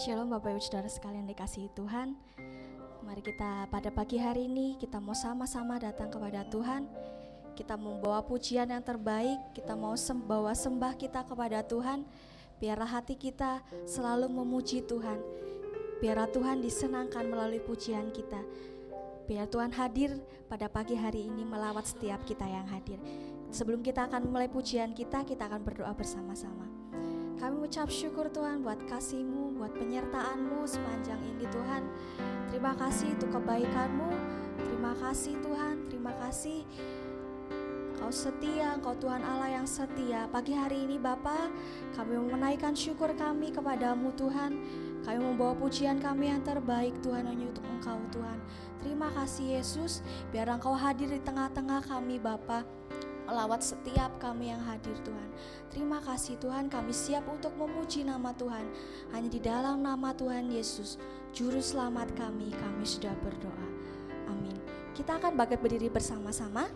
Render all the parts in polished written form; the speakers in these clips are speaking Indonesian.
Shalom Bapak Ibu Saudara sekalian dikasihi Tuhan. Mari kita pada pagi hari ini kita mau sama-sama datang kepada Tuhan. Kita membawa pujian yang terbaik, kita mau bawa sembah kita kepada Tuhan. Biarlah hati kita selalu memuji Tuhan. Biarlah Tuhan disenangkan melalui pujian kita. Biar Tuhan hadir pada pagi hari ini melawat setiap kita yang hadir. Sebelum kita akan mulai pujian kita akan berdoa bersama-sama. Kami mengucap syukur Tuhan buat kasih-Mu, buat penyertaan-Mu sepanjang ini Tuhan. Terima kasih untuk kebaikan-Mu. Terima kasih Tuhan, terima kasih. Engkau setia, Engkau Tuhan Allah yang setia. Pagi hari ini Bapa, kami menaikkan syukur kami kepadamu Tuhan. Kami membawa pujian kami yang terbaik Tuhan hanya untuk Engkau Tuhan. Terima kasih Yesus, biar Engkau hadir di tengah-tengah kami Bapa. Melawat setiap kami yang hadir Tuhan. Terima kasih Tuhan, kami siap untuk memuji nama Tuhan. Hanya di dalam nama Tuhan Yesus, Juru Selamat kami sudah berdoa. Amin. Kita akan berdiri bersama-sama.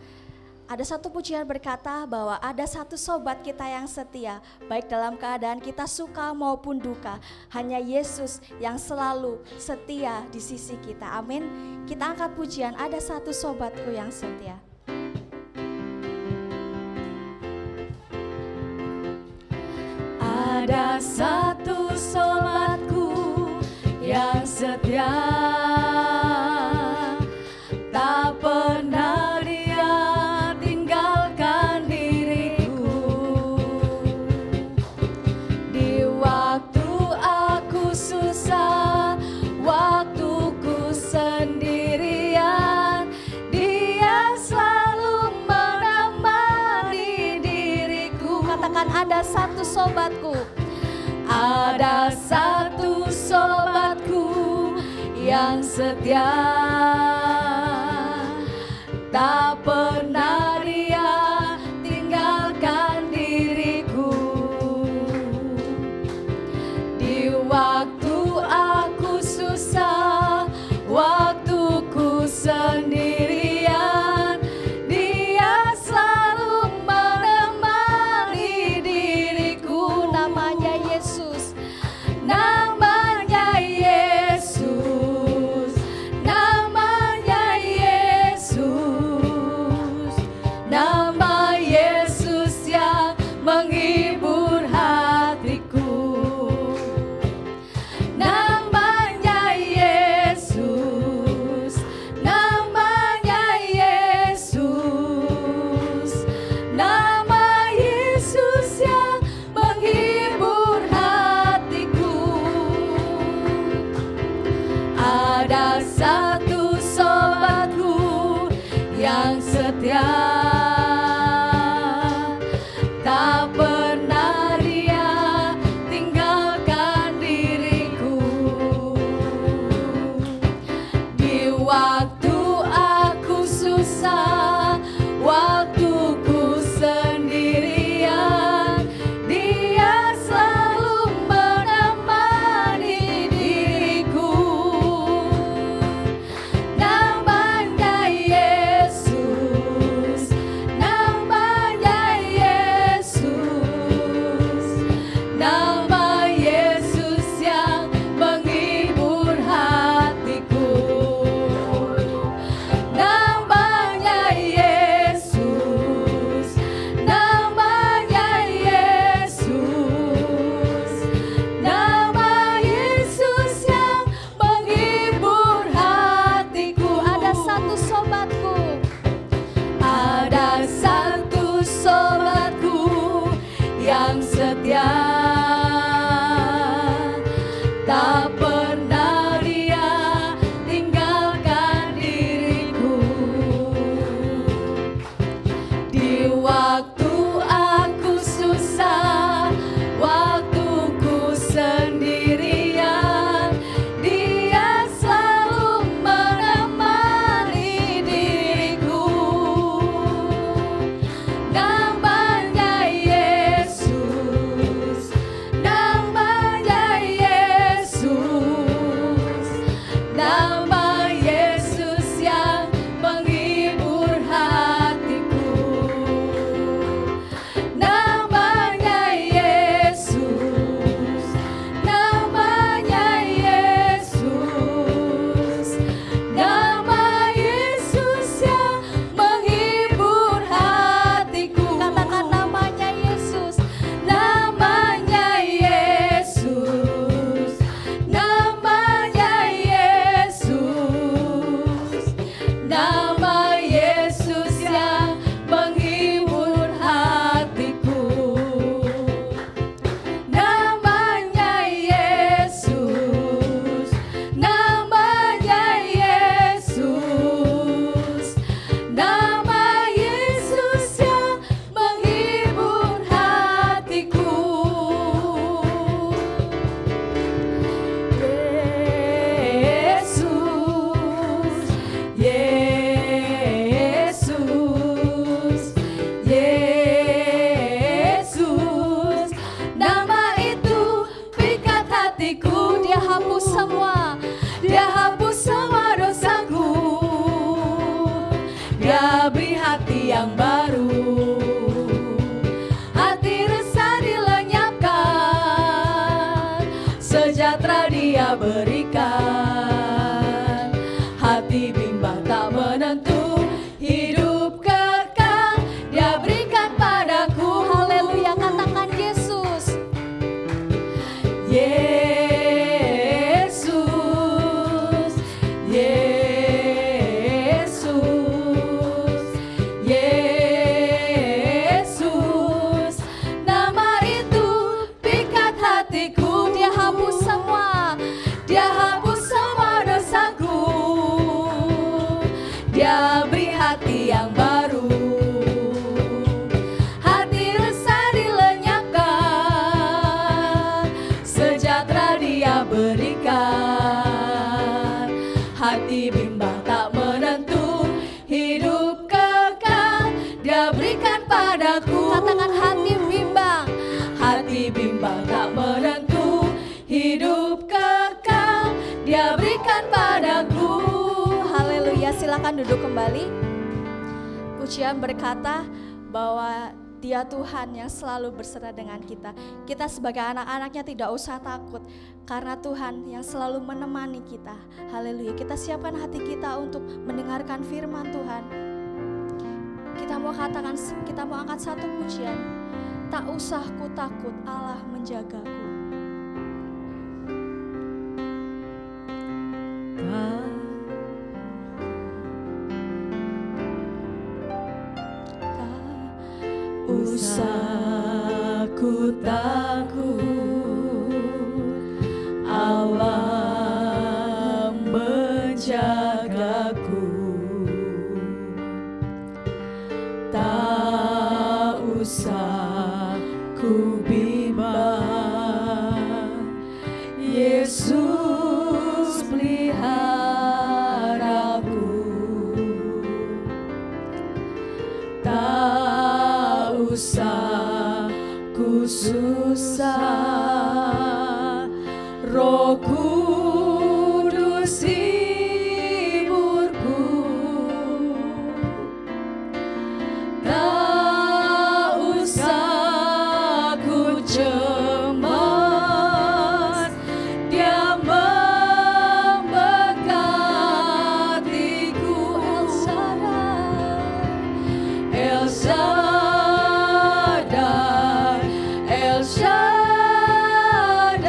Ada satu pujian berkata bahwa ada satu sobat kita yang setia, baik dalam keadaan kita suka maupun duka. Hanya Yesus yang selalu setia di sisi kita. Amin. Kita angkat pujian, ada satu sobatku yang setia. Ada satu sobatku yang setia, tak pernah dia tinggalkan diriku. Di waktu aku susah, waktuku sendirian, dia selalu menemani diriku. Katakan ada satu sobatku. Ada satu sobatku yang setia, tak pernah dia tinggalkan diriku. Di waktu aku susah, waktuku sendirian, dia selalu menemani diriku. Namanya Yesus. Namanya Yesus, namanya Dia berikan. Hati bimbang tak menentu, hidup kekal Dia berikan padaku. Haleluya, katakan Yesus. Yesus, Yesus, Yesus. Nama itu pikat hatiku. Dia hapus semua. Dia hapus semua dosaku. Dia beri hati yang baru. Hati resah dilenyapkan. Sejahtera Dia berikan. Hati bimbang tak menentu, hidup kekal Dia berikan padaku. Katakan hati bimbang. Hati bimbang tak menentu, hidup kekal Dia berikan padaku. Haleluya, silakan duduk kembali. Pujian berkata bahwa Dia Tuhan yang selalu bersama dengan kita. Kita sebagai anak-anaknya tidak usah takut, karena Tuhan yang selalu menemani kita. Haleluya, kita siapkan hati kita untuk mendengarkan firman Tuhan. Kita mau katakan, kita mau angkat satu pujian. Tak usah ku takut, Allah menjagaku. Usah ku takut, Allah menjagaku. Tak usah ku bimbang, Yesus peliharaku. Tak usah ku susah, Roh Kudus hiburku. Tak usah ku cemas, Dia memberkatiku. El Shaddai, El Shaddai,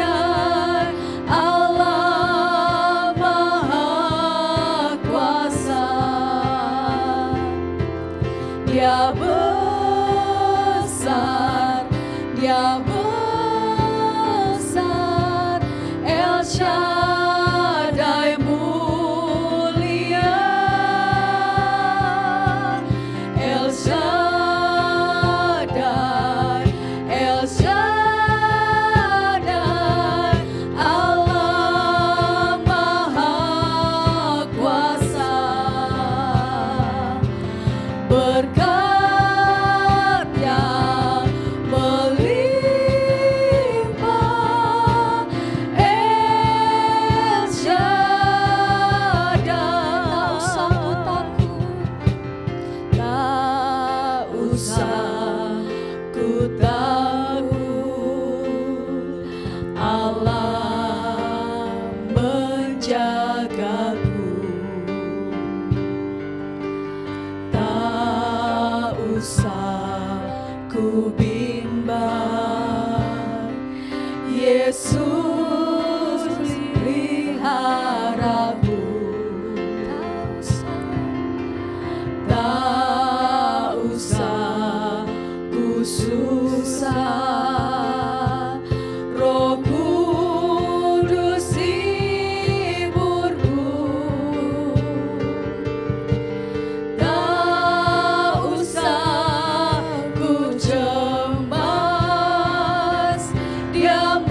Allah Maha Kuasa. Dia besar, Dia besar, El Shaddai mulia, El Shaddai, El Shaddai, Allah Maha Kuasa. Berkat yang melimpah, El Shaddai. Tak usah ku takut. Tak usah ku takut, Allah menjagaku. Tak usah ku bimbang, Yesus peliharaku. Tak usah ku susah, Roh Kudus hiburku. Tak usah ku cemas, Dia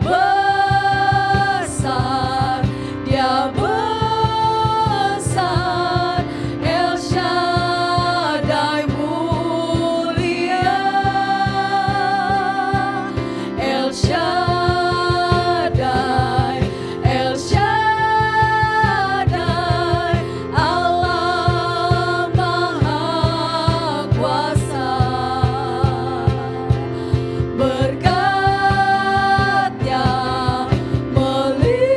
besar, Dia besar, El Shaddai mulia, El Shaddai, El Shaddai, Allah Maha Kuasa. Berkat-Nya melimpah,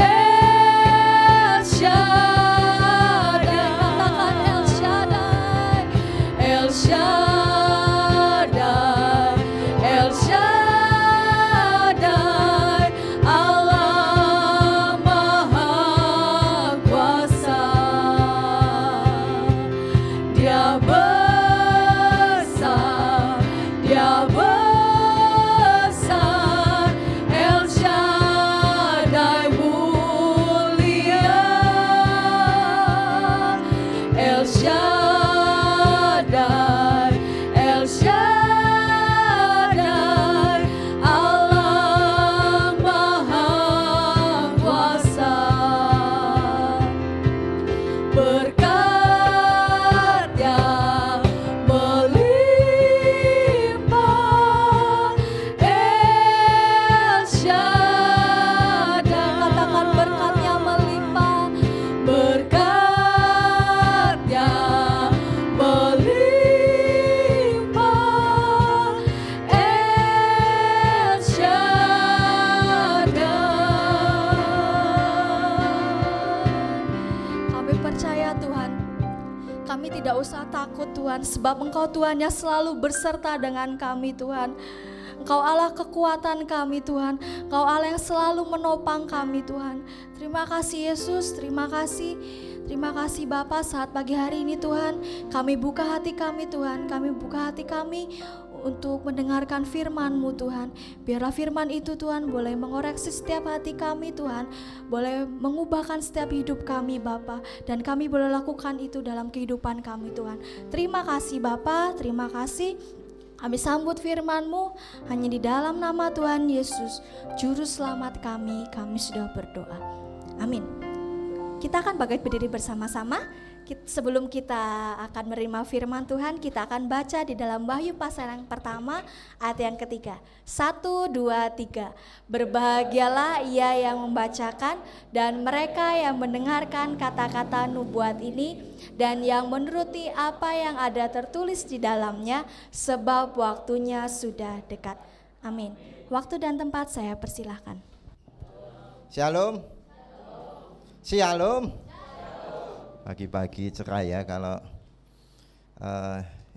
El Shaddai, katakan El Shaddai, El Shaddai, Allah Maha Kuasa. Dia besar, Dia besar, El Shaddai mulia, El Shaddai, El Shaddai, Allah Maha Kuasa. Berkat-Nya melimpah, El Shaddai, katakan berkat-Nya melimpah, berkat-Nya melimpah, El Shaddai. Kami percaya Tuhan, kami tidak usah takut Tuhan, sebab Engkau Tuhan yang selalu berserta dengan kami Tuhan. Engkau Allah kekuatan kami Tuhan, Engkau Allah yang selalu menopang kami Tuhan. Terima kasih Yesus, terima kasih. Terima kasih Bapa, saat pagi hari ini Tuhan, kami buka hati kami Tuhan, kami buka hati kami untuk mendengarkan firman-Mu Tuhan. Biarlah firman itu Tuhan boleh mengoreksi setiap hati kami Tuhan, boleh mengubahkan setiap hidup kami Bapa, dan kami boleh lakukan itu dalam kehidupan kami Tuhan. Terima kasih Bapa, terima kasih. Kami sambut firman-Mu hanya di dalam nama Tuhan Yesus, Juru Selamat kami sudah berdoa. Amin. Kita akan berdiri bersama-sama. Sebelum kita akan menerima firman Tuhan, kita akan baca di dalam Wahyu pasal yang pertama ayat yang ketiga. 1, 2, 3. Berbahagialah ia yang membacakan dan mereka yang mendengarkan kata-kata nubuat ini dan yang menuruti apa yang ada tertulis di dalamnya, sebab waktunya sudah dekat. Amin. Waktu dan tempat saya persilahkan. Shalom. Shalom. Pagi-pagi cerah ya kalau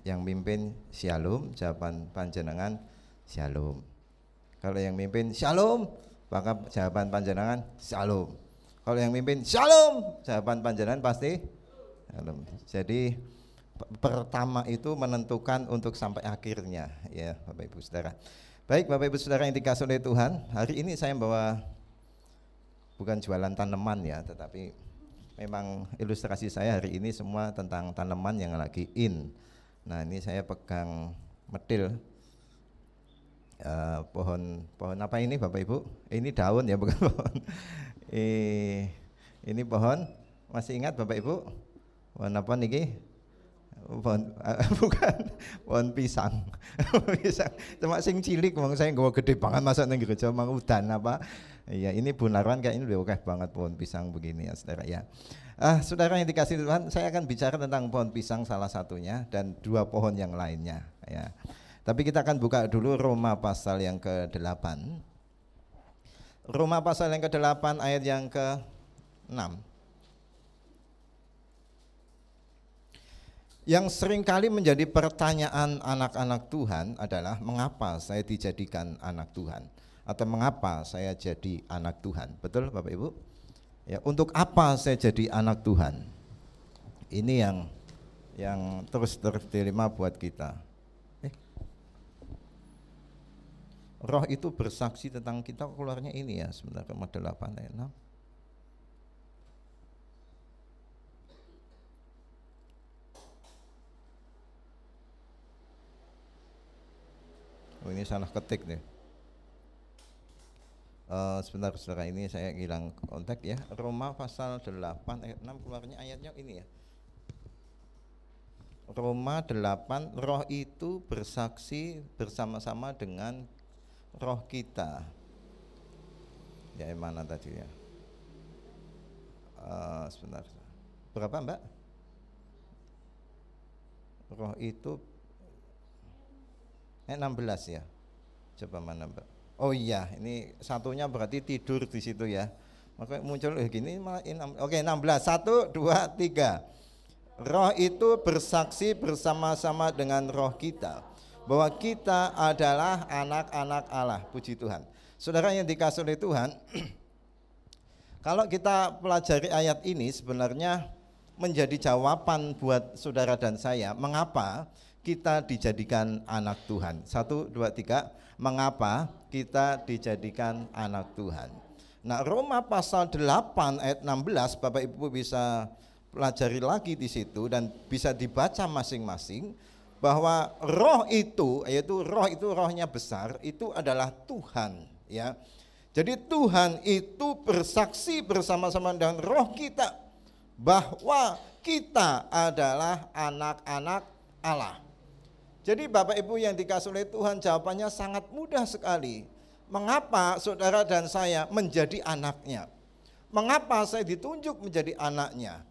yang mimpin shalom, jawaban panjenengan shalom. Kalau yang mimpin shalom, maka jawaban panjenengan shalom. Kalau yang mimpin shalom, jawaban panjenengan pasti shalom. Jadi pertama itu menentukan untuk sampai akhirnya ya Bapak Ibu Saudara. Baik Bapak Ibu Saudara yang dikasihi oleh Tuhan, hari ini saya bawa bukan jualan tanaman ya, tetapi memang ilustrasi saya hari ini semua tentang tanaman yang lagi in. Nah ini saya pegang medil pohon apa ini Bapak Ibu? Ini daun ya bukan pohon. Ini pohon, masih ingat Bapak Ibu? Pohon apa niki? Pohon bukan pohon pisang. Pisang. Cuma sing cilik wong saya nggawa gede banget masa nang gereja mang udan apa? Iya, ini Bunaran kayak ini udah oke banget pohon pisang begini ya saudara ya. Saudara yang dikasih Tuhan, saya akan bicara tentang pohon pisang salah satunya dan dua pohon yang lainnya ya. Tapi kita akan buka dulu Roma pasal yang ke-8. Roma pasal yang ke-8 ayat yang ke-6. Yang seringkali menjadi pertanyaan anak-anak Tuhan adalah mengapa saya dijadikan anak Tuhan? Atau mengapa saya jadi anak Tuhan? Betul Bapak Ibu? Ya, untuk apa saya jadi anak Tuhan? Ini yang terus dilema buat kita. Roh itu bersaksi tentang kita, keluarnya ini ya, sebentar Roma 8 ayat 6. Oh, ini salah ketik nih. Sebentar saudara, ini saya hilang kontak ya. Roma pasal 8 ayat 6 keluarnya ayatnya ini ya. Roma 8, roh itu bersaksi bersama-sama dengan roh kita. Ya, mana tadi ya? Sebentar. Berapa Mbak? Roh itu 16 ya. Coba mana Mbak? Oh iya, ini satunya berarti tidur di situ ya. Maka muncul gini malah oke 16. 1 2 3. Roh itu bersaksi bersama-sama dengan roh kita bahwa kita adalah anak-anak Allah. Puji Tuhan. Saudara yang dikasihi oleh Tuhan, kalau kita pelajari ayat ini sebenarnya menjadi jawaban buat saudara dan saya, mengapa kita dijadikan anak Tuhan. 1 2 3. Mengapa kita dijadikan anak Tuhan. Nah, Roma pasal 8 ayat 16 Bapak Ibu bisa pelajari lagi di situ dan bisa dibaca masing-masing bahwa roh itu, yaitu roh itu rohnya besar, itu adalah Tuhan ya. Jadi Tuhan itu bersaksi bersama-sama dengan roh kita bahwa kita adalah anak-anak Allah. Jadi Bapak Ibu yang dikasihi oleh Tuhan, jawabannya sangat mudah sekali. Mengapa saudara dan saya menjadi anaknya? Mengapa saya ditunjuk menjadi anaknya?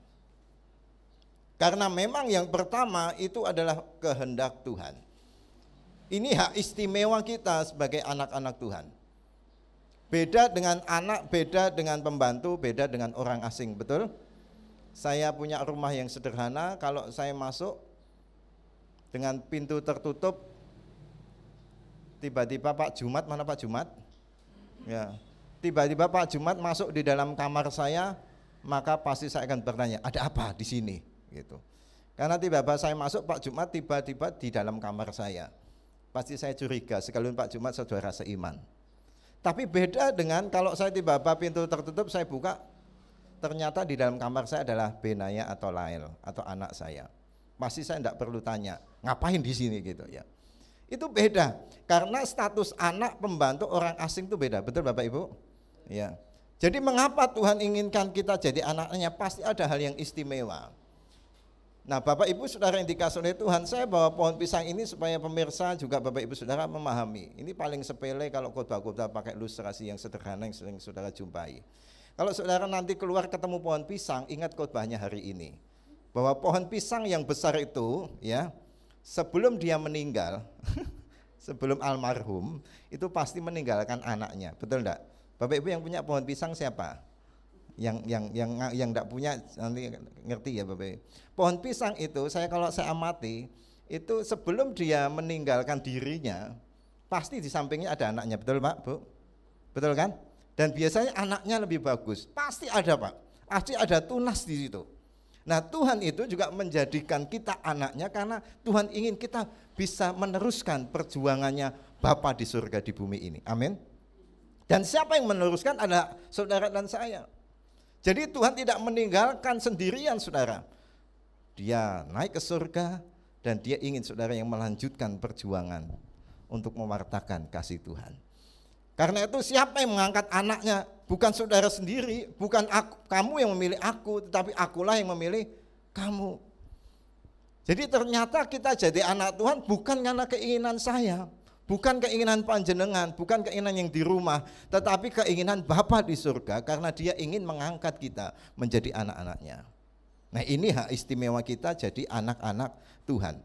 Karena memang yang pertama itu adalah kehendak Tuhan. Ini hak istimewa kita sebagai anak-anak Tuhan. Beda dengan anak, beda dengan pembantu, beda dengan orang asing, betul? Saya punya rumah yang sederhana, kalau saya masuk dengan pintu tertutup, tiba-tiba Pak Jumat, mana Pak Jumat? Ya, tiba-tiba Pak Jumat masuk di dalam kamar saya, maka pasti saya akan bertanya, ada apa di sini? Gitu. Karena tiba-tiba saya masuk, Pak Jumat tiba-tiba di dalam kamar saya, pasti saya curiga, sekalipun Pak Jumat saudara seiman. Tapi beda dengan kalau saya tiba-tiba pintu tertutup, saya buka, ternyata di dalam kamar saya adalah Benaya atau Lael atau anak saya. Pasti saya tidak perlu tanya, ngapain di sini gitu ya. Itu beda, karena status anak, pembantu, orang asing itu beda, betul Bapak Ibu? Ya. Jadi mengapa Tuhan inginkan kita jadi anaknya? Pasti ada hal yang istimewa. Nah Bapak Ibu saudara yang dikasihi oleh Tuhan, saya bawa pohon pisang ini supaya pemirsa juga Bapak Ibu saudara memahami. Ini paling sepele kalau khotbah-khotbah pakai ilustrasi yang sederhana yang sering saudara jumpai. Kalau saudara nanti keluar ketemu pohon pisang, ingat khotbahnya hari ini. Bahwa pohon pisang yang besar itu ya, sebelum dia meninggal, sebelum almarhum, itu pasti meninggalkan anaknya, betul enggak? Bapak Ibu yang punya pohon pisang siapa? Yang enggak punya nanti ngerti ya Bapak Ibu. Pohon pisang itu kalau saya amati, itu sebelum dia meninggalkan dirinya, pasti di sampingnya ada anaknya, betul Pak, Bu? Betul kan? Dan biasanya anaknya lebih bagus, pasti ada Pak, pasti ada tunas di situ. Nah Tuhan itu juga menjadikan kita anaknya karena Tuhan ingin kita bisa meneruskan perjuangannya Bapa di surga di bumi ini, amin. Dan siapa yang meneruskan adalah saudara dan saya. Jadi Tuhan tidak meninggalkan sendirian saudara. Dia naik ke surga dan dia ingin saudara yang melanjutkan perjuangan untuk mewartakan kasih Tuhan. Karena itu siapa yang mengangkat anaknya? Bukan saudara sendiri, bukan kamu yang memilih aku, tetapi akulah yang memilih kamu. Jadi ternyata kita jadi anak Tuhan bukan karena keinginan saya, bukan keinginan panjenengan, bukan keinginan yang di rumah, tetapi keinginan Bapa di surga karena dia ingin mengangkat kita menjadi anak-anaknya. Nah ini hak istimewa kita jadi anak-anak Tuhan.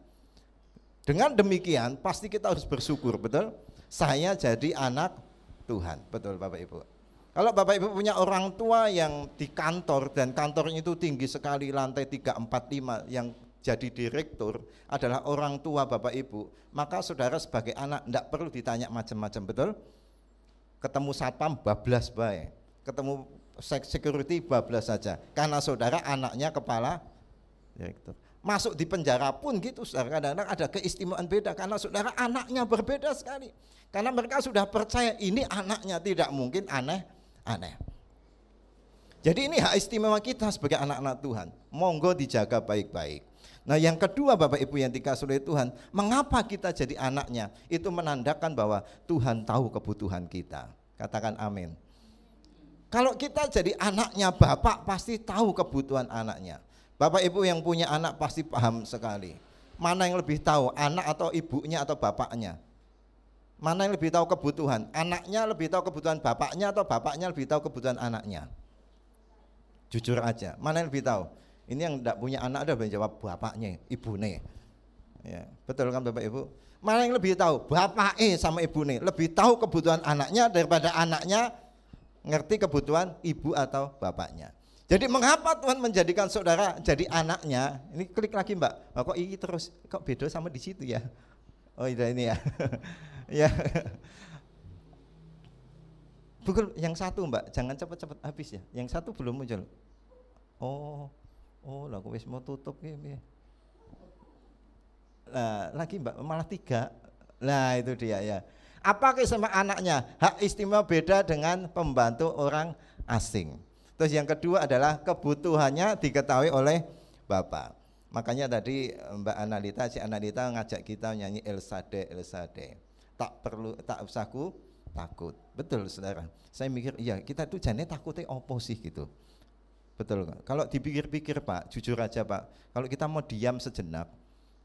Dengan demikian pasti kita harus bersyukur, betul? Saya jadi anak Tuhan, betul Bapak Ibu. Kalau Bapak Ibu punya orang tua yang di kantor dan kantornya itu tinggi sekali, lantai 3, 4, 5, yang jadi direktur adalah orang tua Bapak Ibu, maka saudara sebagai anak tidak perlu ditanya macam-macam, betul? Ketemu satpam bablas baik, ketemu security bablas saja, karena saudara anaknya kepala direktur. Masuk di penjara pun gitu saudara, kadang-kadang ada keistimewaan beda karena saudara anaknya berbeda sekali. Karena mereka sudah percaya ini anaknya, tidak mungkin aneh-aneh. Jadi ini hak istimewa kita sebagai anak-anak Tuhan. Monggo dijaga baik-baik. Nah yang kedua Bapak Ibu yang dikasihi oleh Tuhan, mengapa kita jadi anaknya? Itu menandakan bahwa Tuhan tahu kebutuhan kita. Katakan amin. Kalau kita jadi anaknya Bapak pasti tahu kebutuhan anaknya. Bapak Ibu yang punya anak pasti paham sekali. Mana yang lebih tahu, anak atau ibunya atau bapaknya? Mana yang lebih tahu kebutuhan? Anaknya lebih tahu kebutuhan bapaknya atau bapaknya lebih tahu kebutuhan anaknya? Jujur aja, mana yang lebih tahu? Ini yang tidak punya anak ada yang jawab bapaknya, ibune. Ya, betul kan Bapak Ibu? Mana yang lebih tahu? Bapaknya sama ibune lebih tahu kebutuhan anaknya daripada anaknya ngerti kebutuhan ibu atau bapaknya. Jadi mengapa Tuhan menjadikan saudara jadi anaknya? Ini klik lagi Mbak. Oh, kok ini terus kok beda sama di situ ya? Oh ini ya. Ya. Bukan yang satu Mbak, jangan cepat-cepat habis ya. Yang satu belum muncul. Oh, lah wis mau tutup piye. Nah, lagi Mbak malah 3. Nah, itu dia ya. Apa sama anaknya? Hak istimewa beda dengan pembantu orang asing. Terus yang kedua adalah kebutuhannya diketahui oleh Bapak. Makanya tadi Mbak Analita, si Analita ngajak kita nyanyi El Shaddai. Tak usah ku takut. Betul Saudara. Saya mikir iya kita tuh jane takutnya opo sih gitu. Betul. Kalau dipikir-pikir Pak, jujur aja Pak, kalau kita mau diam sejenak,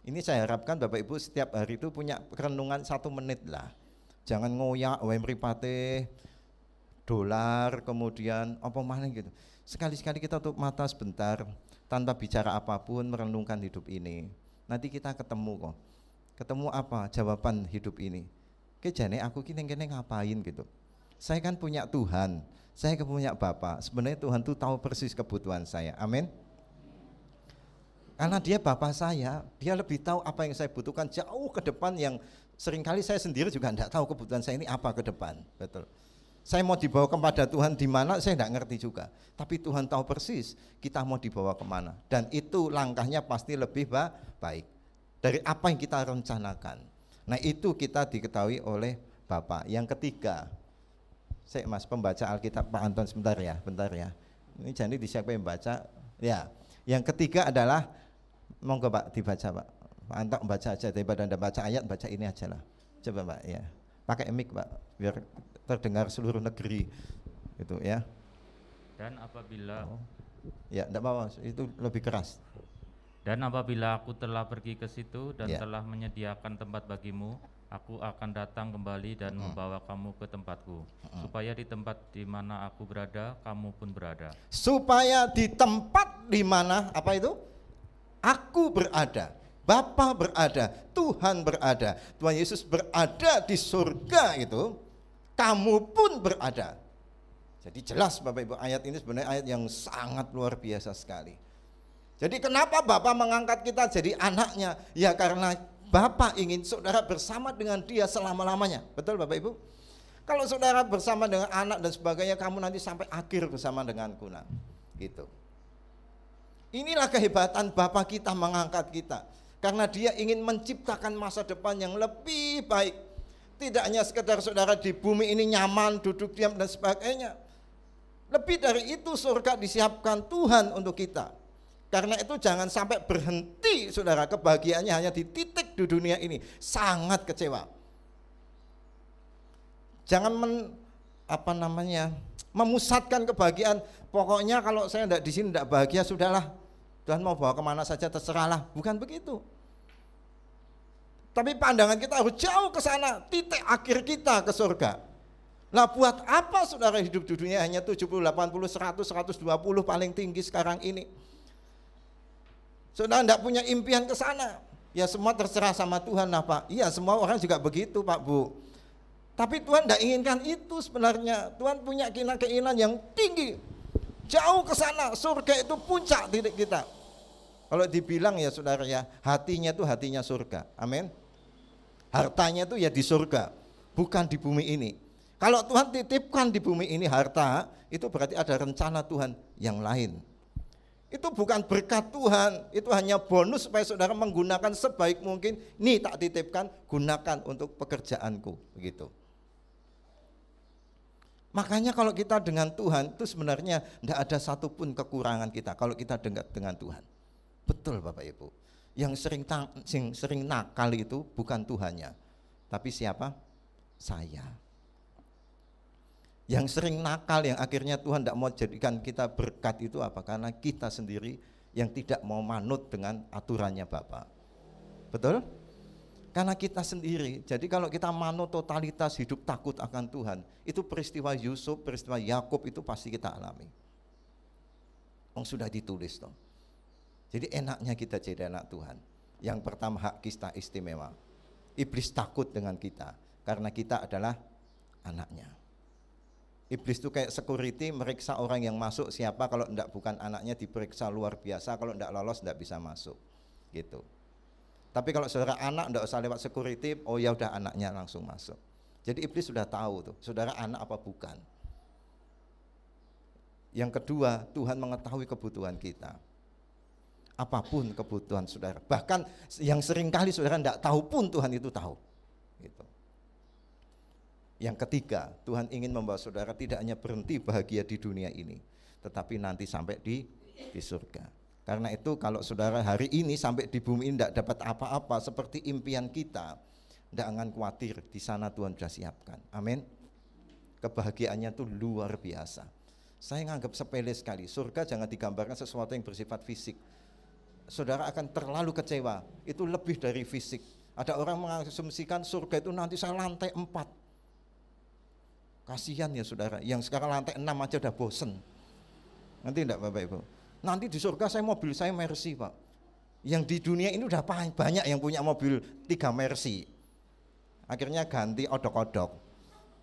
ini saya harapkan Bapak Ibu setiap hari itu punya renungan 1 menit lah. Jangan ngoyak wae mripate dolar kemudian apa mana gitu. Sekali-sekali kita tutup mata sebentar tanpa bicara apapun merenungkan hidup ini. Nanti kita ketemu kok. Ketemu apa jawaban hidup ini? Kejane aku kini ngapain gitu. Saya kan punya Tuhan, saya punya Bapa. Sebenarnya Tuhan tuh tahu persis kebutuhan saya. Amin. Karena dia Bapa saya, dia lebih tahu apa yang saya butuhkan jauh ke depan yang seringkali saya sendiri juga tidak tahu kebutuhan saya ini apa ke depan. Betul. Saya mau dibawa kepada Tuhan di mana saya tidak ngerti juga. Tapi Tuhan tahu persis kita mau dibawa kemana. Dan itu langkahnya pasti lebih baik dari apa yang kita rencanakan. Nah itu kita diketahui oleh Bapak. Yang ketiga, saya Mas pembaca Alkitab Pak Anton bentar ya. Ini jadi siapa yang baca? Ya. Yang ketiga adalah monggo Pak dibaca Pak. Pak Anton baca aja daripada Anda baca ayat, baca ini aja lah. Coba Pak ya. Pakai mic Pak biar terdengar seluruh negeri gitu ya. Dan apabila ya enggak apa itu lebih keras. Dan apabila aku telah pergi ke situ dan Ya. telah menyediakan tempat bagimu, aku akan datang kembali dan membawa kamu ke tempatku, supaya di tempat di mana aku berada, kamu pun berada. Supaya di tempat di mana apa itu? Aku berada, Bapa berada, Tuhan berada, Tuhan Yesus berada di surga itu, kamu pun berada. Jadi jelas Bapak Ibu ayat ini sebenarnya ayat yang sangat luar biasa sekali. Jadi kenapa Bapak mengangkat kita jadi anaknya? Ya karena Bapak ingin saudara bersama dengan dia selama-lamanya. Betul Bapak Ibu? Kalau saudara bersama dengan anak dan sebagainya, kamu nanti sampai akhir bersama denganku. Nah, gitu. Inilah kehebatan Bapak kita mengangkat kita. Karena dia ingin menciptakan masa depan yang lebih baik. Tidak hanya sekedar saudara di bumi ini nyaman, duduk diam dan sebagainya. Lebih dari itu surga disiapkan Tuhan untuk kita. Karena itu jangan sampai berhenti saudara, kebahagiaannya hanya di titik di dunia ini. Sangat kecewa. Jangan memusatkan kebahagiaan. Pokoknya kalau saya tidak di sini tidak bahagia, sudahlah. Tuhan mau bawa kemana saja terserahlah. Bukan begitu. Tapi pandangan kita harus jauh ke sana, titik akhir kita ke surga. Nah buat apa saudara hidup di dunia hanya 70, 80, 100, 120 paling tinggi sekarang ini. Saudara tidak punya impian ke sana. Ya semua terserah sama Tuhan lah Pak. Iya semua orang juga begitu Pak Bu. Tapi Tuhan tidak inginkan itu sebenarnya. Tuhan punya keinginan yang tinggi. Jauh ke sana, surga itu puncak titik kita. Kalau dibilang ya saudara ya, hatinya itu hatinya surga. Amin. Hartanya itu ya di surga, bukan di bumi ini. Kalau Tuhan titipkan di bumi ini harta, itu berarti ada rencana Tuhan yang lain. Itu bukan berkat Tuhan, itu hanya bonus supaya saudara menggunakan sebaik mungkin. Nih tak titipkan, gunakan untuk pekerjaanku, begitu. Makanya kalau kita dengan Tuhan itu sebenarnya tidak ada satupun kekurangan kita kalau kita dekat dengan Tuhan. Betul Bapak Ibu. Yang sering nakal itu bukan Tuhannya, tapi siapa? Saya. Yang sering nakal, yang akhirnya Tuhan tidak mau jadikan kita berkat itu apa? Karena kita sendiri yang tidak mau manut dengan aturannya Bapa. Betul? Karena kita sendiri. Jadi kalau kita manut totalitas hidup takut akan Tuhan, itu peristiwa Yusuf, peristiwa Yakub itu pasti kita alami. Sudah ditulis toh. Jadi enaknya kita jadi anak Tuhan. Yang pertama, hak kita istimewa. Iblis takut dengan kita karena kita adalah anaknya. Iblis itu kayak security, meriksa orang yang masuk siapa, kalau enggak bukan anaknya diperiksa luar biasa, kalau enggak lolos enggak bisa masuk. Gitu. Tapi kalau saudara anak enggak usah lewat security, oh ya udah anaknya langsung masuk. Jadi iblis sudah tahu tuh, saudara anak apa bukan. Yang kedua, Tuhan mengetahui kebutuhan kita. Apapun kebutuhan saudara, bahkan yang seringkali saudara tidak tahu pun Tuhan itu tahu. Gitu. Yang ketiga, Tuhan ingin membawa saudara tidak hanya berhenti bahagia di dunia ini, tetapi nanti sampai di surga. Karena itu kalau saudara hari ini sampai di bumi ini tidak dapat apa-apa seperti impian kita, tidak akan khawatir, di sana Tuhan sudah siapkan. Amin. Kebahagiaannya itu luar biasa. Saya menganggap sepele sekali. Surga jangan digambarkan sesuatu yang bersifat fisik. Saudara akan terlalu kecewa, itu lebih dari fisik. Ada orang mengasumsikan surga itu nanti saya lantai 4. Kasihan ya saudara, yang sekarang lantai 6 aja udah bosen. Nanti enggak Bapak Ibu? Nanti di surga saya mobil saya Mercy Pak. Yang di dunia ini udah banyak yang punya mobil 3 Mercy. Akhirnya ganti odok-odok.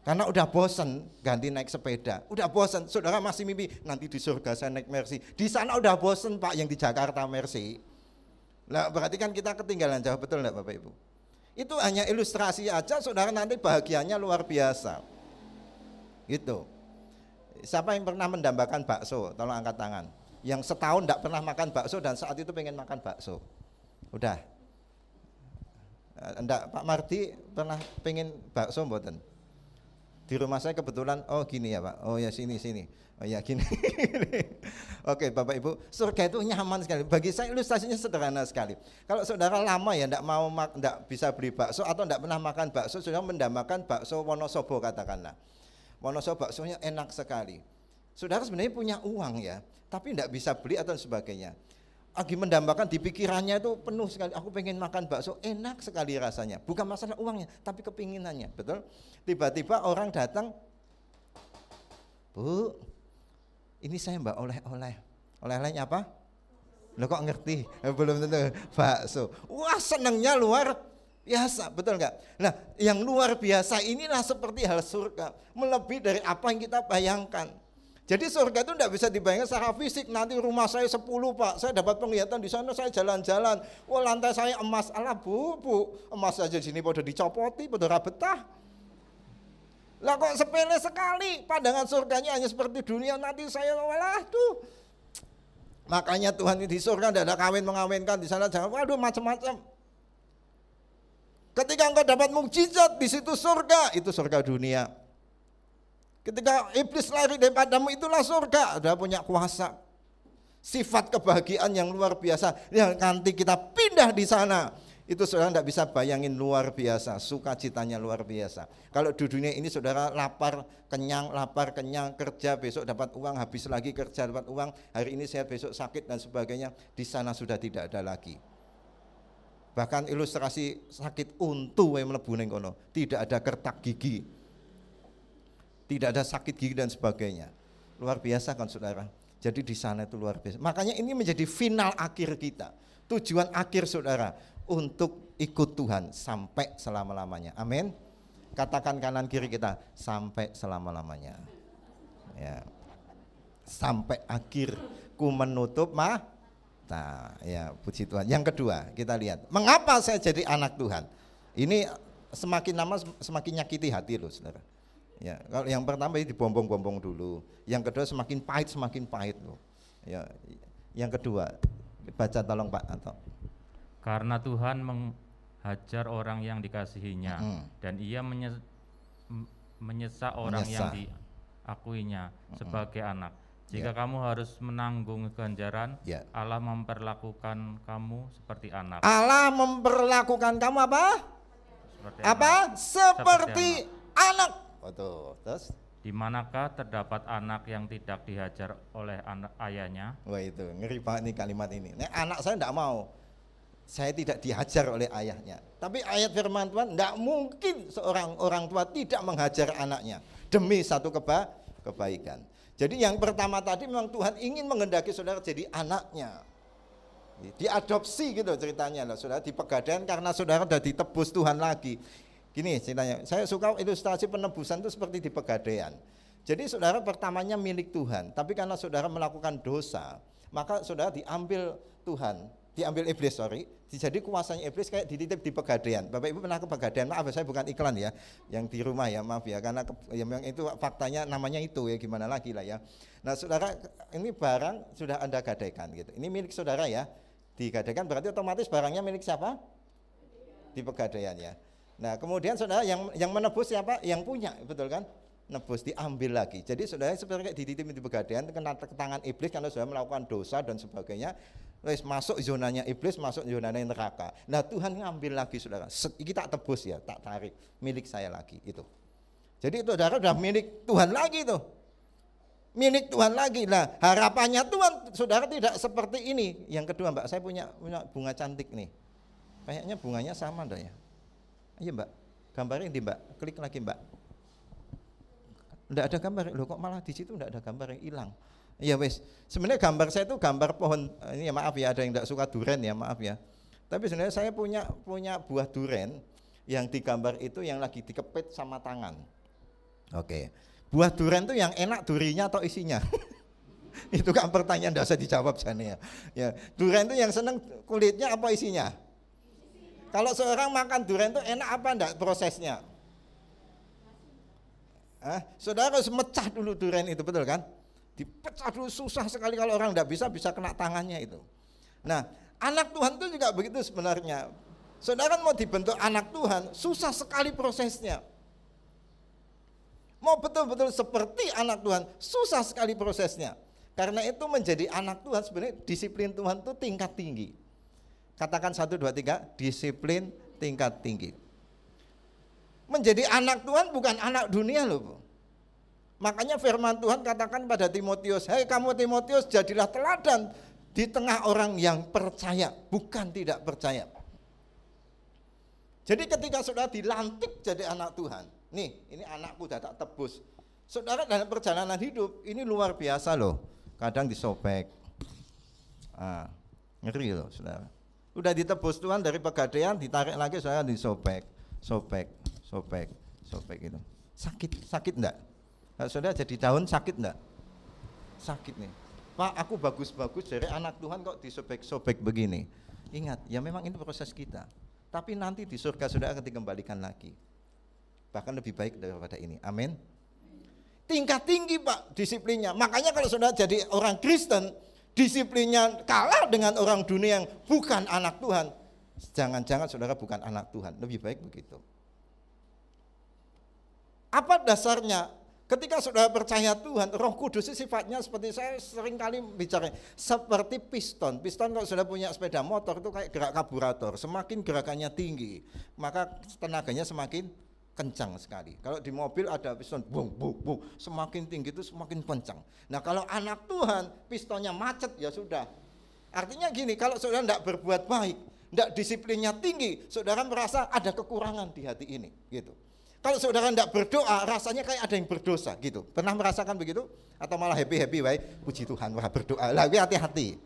Karena udah bosen ganti naik sepeda, udah bosen. Saudara masih mimpi nanti di surga saya naik Mercy. Di sana udah bosen Pak yang di Jakarta Mercy. Nah berarti kan kita ketinggalan jauh, betul enggak Bapak Ibu? Itu hanya ilustrasi aja, saudara nanti bahagianya luar biasa. Gitu. Siapa yang pernah mendambakan bakso? Tolong angkat tangan. Yang setahun enggak pernah makan bakso dan saat itu pengen makan bakso. Udah. Enggak, Pak Mardi pernah pengen bakso mboten? Di rumah saya kebetulan, oh gini ya Pak, oh ya sini, oh ya gini. Oke Bapak Ibu, surga itu nyaman sekali. Bagi saya ilustrasinya sederhana sekali. Kalau saudara lama ya enggak bisa beli bakso atau enggak pernah makan bakso, saudara mendambakan bakso Wonosobo katakanlah. Wonosobo baksonya enak sekali. Saudara sebenarnya punya uang ya, tapi enggak bisa beli atau sebagainya. Lagi mendambakan di pikirannya itu penuh sekali, aku pengen makan bakso, enak sekali rasanya. Bukan masalah uangnya, tapi kepinginannya, betul? Tiba-tiba orang datang, Bu, ini saya mbak oleh-oleh. Oleh-olehnya apa? Lo kok ngerti? Belum tentu bakso. Wah senangnya luar biasa, betul nggak? Nah yang luar biasa inilah seperti hal surga, melebihi dari apa yang kita bayangkan. Jadi surga itu tidak bisa dibayangkan secara fisik. Nanti rumah saya 10 Pak, saya dapat penglihatan di sana, saya jalan-jalan. Wah lantai saya emas, alah bu, emas aja sini pada dicopoti, pada rabetah. Lah kok sepele sekali, pandangan surganya hanya seperti dunia. Nanti saya walah tuh. Makanya Tuhan di surga tidak ada kawin mengawinkan, di sana jangan, waduh macam-macam. Ketika engkau dapat mukjizat di situ surga, itu surga dunia. Ketika iblis lari daripadamu itulah surga, sudah punya kuasa. Sifat kebahagiaan yang luar biasa. Yang nanti kita pindah di sana, itu saudara tidak bisa bayangin luar biasa. Sukacitanya luar biasa. Kalau di dunia ini saudara lapar, kenyang, kerja, besok dapat uang, habis lagi kerja dapat uang, hari ini sehat, besok sakit dan sebagainya. Di sana sudah tidak ada lagi. Bahkan ilustrasi sakit untu yang mlebu ning kono, tidak ada kertak gigi. Tidak ada sakit gigi dan sebagainya. Luar biasa kan saudara. Jadi di sana itu luar biasa. Makanya ini menjadi final akhir kita. Tujuan akhir saudara untuk ikut Tuhan sampai selama-lamanya. Amin. Katakan kanan kiri kita, sampai selama-lamanya. Ya. Sampai akhir ku menutup mata. Ya, puji Tuhan. Yang kedua, kita lihat, mengapa saya jadi anak Tuhan? Ini semakin lama semakin nyakiti hati loh saudara. Ya, kalau yang pertama itu dibombong-bombong dulu, yang kedua semakin pahit loh. Ya, yang kedua baca tolong Pak atau. Karena Tuhan menghajar orang yang dikasihinya dan ia menyesa orang yang diakuinya sebagai anak. Jika kamu harus menanggung ganjaran, Ya. Allah memperlakukan kamu seperti anak. Allah memperlakukan kamu apa? Seperti Apa? anak. Seperti anak. Betul. Terus? Di manakah terdapat anak yang tidak dihajar oleh ayahnya? Wah itu ngeri banget nih kalimat ini. Nah, anak saya tidak mau. Saya tidak dihajar oleh ayahnya. Tapi ayat firman Tuhan, tidak mungkin seorang orang tua tidak menghajar anaknya demi satu kebaikan. Jadi yang pertama tadi memang Tuhan ingin menghendaki saudara jadi anaknya. Diadopsi gitu ceritanya lah, saudara di Pegadaian karena saudara sudah ditebus Tuhan lagi. Gini ceritanya, saya suka ilustrasi penebusan itu seperti di Pegadaian. Jadi saudara pertamanya milik Tuhan, tapi karena saudara melakukan dosa, maka saudara diambil Tuhan, diambil iblis, jadi kuasanya iblis kayak dititip di Pegadaian. Bapak Ibu pernah ke Pegadaian? Maaf saya bukan iklan ya, yang di rumah ya, maaf ya, karena ya memang itu faktanya namanya itu ya, gimana lagi lah ya. Nah saudara, ini barang sudah Anda gadaikan gitu, ini milik saudara ya, digadaikan berarti otomatis barangnya milik siapa? Di Pegadaian ya. Nah kemudian saudara yang menebus siapa? Yang punya, betul kan? Nebus, diambil lagi. Jadi saudara seperti kayak dititip di Pegadaian, kena tangan iblis karena saudara melakukan dosa dan sebagainya. Wes masuk zonanya iblis, masuk zonanya neraka. Nah Tuhan ngambil lagi saudara. Kita tebus ya, tak tarik, milik saya lagi itu. Jadi itu saudara udah milik Tuhan lagi tuh. Milik Tuhan lagi. Nah harapannya Tuhan saudara tidak seperti ini. Yang kedua Mbak, saya punya bunga cantik nih. Kayaknya bunganya sama dah ya. Iya Mbak, gambarnya di Mbak, klik lagi Mbak. Enggak ada gambar, loh kok malah di situ enggak ada gambar yang hilang. Iya wes, sebenarnya gambar saya itu gambar pohon, ini ya maaf ya ada yang enggak suka duren ya maaf ya. Tapi sebenarnya saya punya buah duren yang digambar itu yang lagi dikepit sama tangan. Oke, buah duren itu yang enak durinya atau isinya? Itu kan pertanyaan enggak usah dijawab sana ya. Ya, duren itu yang seneng kulitnya apa isinya? Kalau seorang makan duren itu enak apa enggak prosesnya? Saudara harus mecah dulu duren itu, betul kan? Dipecah dulu, susah sekali kalau orang tidak bisa kena tangannya itu. Nah anak Tuhan itu juga begitu sebenarnya. Saudara mau dibentuk anak Tuhan susah sekali prosesnya. Mau betul-betul seperti anak Tuhan susah sekali prosesnya. Karena itu menjadi anak Tuhan sebenarnya disiplin Tuhan itu tingkat tinggi. Katakan 1, 2, 3, disiplin tingkat tinggi. Menjadi anak Tuhan bukan anak dunia loh Bu. Makanya firman Tuhan katakan pada Timotius, hei kamu Timotius jadilah teladan di tengah orang yang percaya, bukan tidak percaya. Jadi ketika saudara dilantik jadi anak Tuhan, nih ini anakku sudah tak tebus. Saudara dalam perjalanan hidup ini luar biasa loh, kadang disobek. Ngeri loh saudara. Udah ditebus Tuhan dari Pegadaian, ditarik lagi saudara disobek, sobek gitu. Sakit enggak? Saudara jadi daun sakit enggak? Sakit nih. Pak, aku bagus-bagus dari anak Tuhan kok disobek-sobek begini. Ingat, ya memang ini proses kita. Tapi nanti di surga saudara akan dikembalikan lagi. Bahkan lebih baik daripada ini. Amin. Tingkat tinggi Pak disiplinnya. Makanya kalau saudara jadi orang Kristen, disiplinnya kalah dengan orang dunia yang bukan anak Tuhan. Jangan-jangan saudara bukan anak Tuhan. Lebih baik begitu. Apa dasarnya? Ketika saudara percaya Tuhan, Roh Kudus sifatnya seperti saya sering kali bicara, seperti piston. Piston kalau sudah punya sepeda motor itu kayak gerak karburator, semakin gerakannya tinggi, maka tenaganya semakin kencang sekali. Kalau di mobil ada piston, bung, bung, bung, semakin tinggi itu semakin kencang. Nah kalau anak Tuhan, pistonnya macet ya sudah. Artinya gini, kalau saudara tidak berbuat baik, tidak disiplinnya tinggi, saudara merasa ada kekurangan di hati ini, gitu. Kalau saudara tidak berdoa, rasanya kayak ada yang berdosa gitu. Pernah merasakan begitu? Atau malah happy-happy, puji Tuhan, wah berdoa. Lah, hati-hati.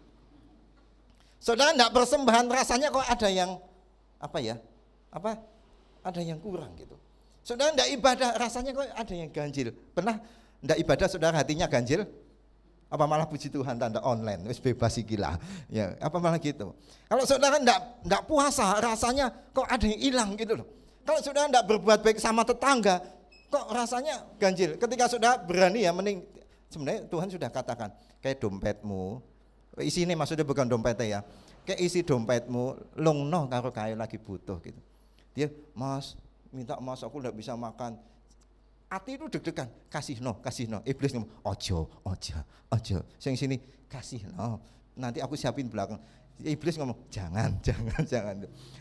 Saudara tidak persembahan, rasanya kok ada yang ada yang kurang gitu. Saudara tidak ibadah, rasanya kok ada yang ganjil. Pernah tidak ibadah, saudara hatinya ganjil? Apa malah puji Tuhan tanda online, wis bebas gila. Ya, apa malah gitu. Kalau saudara tidak puasa, rasanya kok ada yang hilang gitu loh. Kalau saudara tidak berbuat baik sama tetangga, kok rasanya ganjil. Ketika saudara berani ya sebenarnya Tuhan sudah katakan, kayak dompetmu, isi ini maksudnya bukan dompetnya ya, kayak isi dompetmu, longno karo kayu lagi butuh gitu. Dia, mas, minta mas aku tidak bisa makan. Hati itu deg-degan, kasih no. Iblis ngomong, ojo. Sing sini kasih no. Nanti aku siapin belakang. Iblis ngomong, jangan.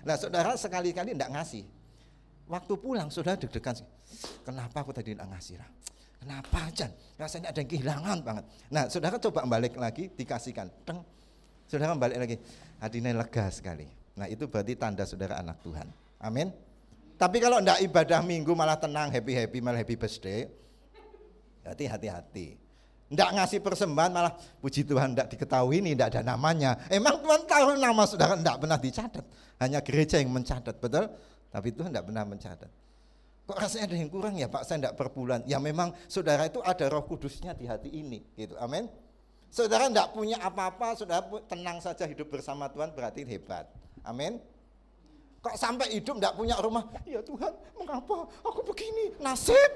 Nah saudara sekali-kali enggak ngasih. Waktu pulang saudara deg-degan, kenapa aku tadi enggak ngasih lah? Kenapa Jan? Rasanya ada yang kehilangan banget. Nah saudara coba balik lagi, dikasihkan. Teng. Saudara balik lagi, hatinya lega sekali. Nah itu berarti tanda saudara anak Tuhan. Amin. Tapi kalau enggak ibadah minggu malah tenang, happy, malah happy birthday, berarti hati-hati. Enggak ngasih persembahan malah puji Tuhan enggak diketahui ini, enggak ada namanya. Emang Tuhan tahu nama saudara, enggak pernah dicatat. Hanya gereja yang mencatat, betul? Tapi Tuhan enggak pernah mencatat. Kok rasanya ada yang kurang ya Pak, saya enggak per bulan. Ya memang saudara itu ada Roh Kudusnya di hati ini, gitu. Amin. Saudara enggak punya apa-apa, saudara tenang saja hidup bersama Tuhan, berarti hebat. Amin. Kok sampai hidup enggak punya rumah? Ya Tuhan, mengapa aku begini? Nasib.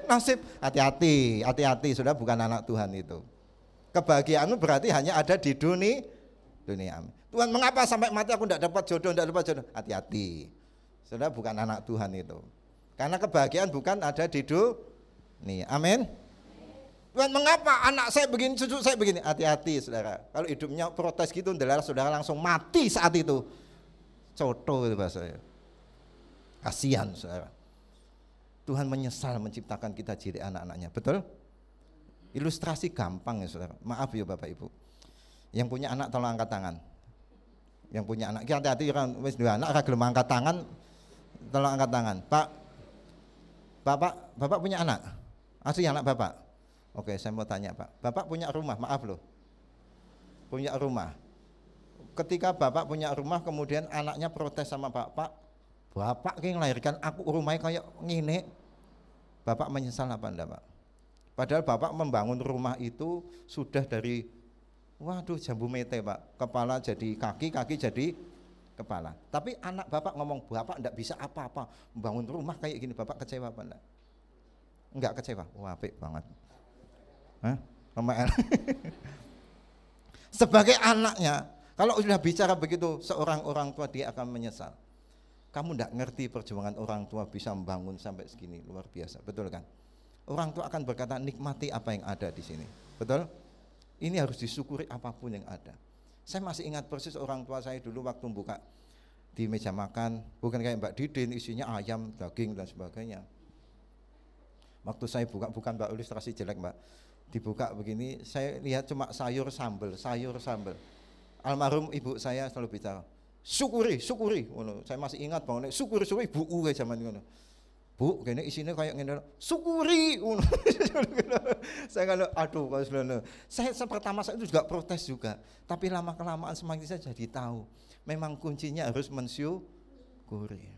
Hati-hati, saudara bukan anak Tuhan itu. Kebahagiaanmu berarti hanya ada di dunia. Tuhan, mengapa sampai mati aku enggak dapat jodoh? Hati-hati. Saudara bukan anak Tuhan itu. Karena kebahagiaan bukan ada di dunia. Amin. Tuhan, mengapa anak saya begini, cucu saya begini? Hati-hati saudara. Kalau hidupnya protes gitu, saudara langsung mati saat itu. Coto itu bahasanya. Kasihan saudara. Tuhan menyesal menciptakan kita jadi anak-anaknya, betul? Ilustrasi gampang ya saudara. Maaf ya Bapak Ibu. Yang punya anak tolong angkat tangan. Yang punya anak, hati-hati kan wis dua anak gelem angkat tangan. Tolong angkat tangan. Pak, Bapak punya anak? Asli anak Bapak? Oke, saya mau tanya Pak. Bapak punya rumah, maaf loh. Punya rumah. Ketika Bapak punya rumah kemudian anaknya protes sama Bapak yang melahirkan aku rumahnya kayak ngene. Bapak menyesal apa enggak Pak? Padahal Bapak membangun rumah itu sudah dari jambu mete Pak. Kepala jadi kaki jadi kepala. Tapi anak Bapak ngomong, Bapak enggak bisa apa-apa membangun rumah kayak gini. Bapak kecewa apa enggak? Enggak kecewa. Wah, apik banget. Sebagai anaknya, kalau sudah bicara begitu, seorang orang tua dia akan menyesal. Kamu tidak ngerti perjuangan orang tua bisa membangun sampai segini, luar biasa, betul kan? Orang tua akan berkata nikmati apa yang ada di sini, betul? Ini harus disyukuri apapun yang ada. Saya masih ingat persis orang tua saya dulu waktu buka di meja makan, bukan kayak Mbak Didin isinya ayam, daging dan sebagainya. Waktu saya buka, bukan Mbak ilustrasi jelek Mbak, dibuka begini, saya lihat cuma sayur sambal. Almarhum ibu saya selalu bicara, syukuri. Saya masih ingat banget, syukuri ibu zaman itu. Bu, kayaknya isinya kayak gini, syukuri. Saya kalau aduh, saya pertama saya itu juga protes juga, tapi lama kelamaan semakin saya jadi tahu, memang kuncinya harus mensyukuri.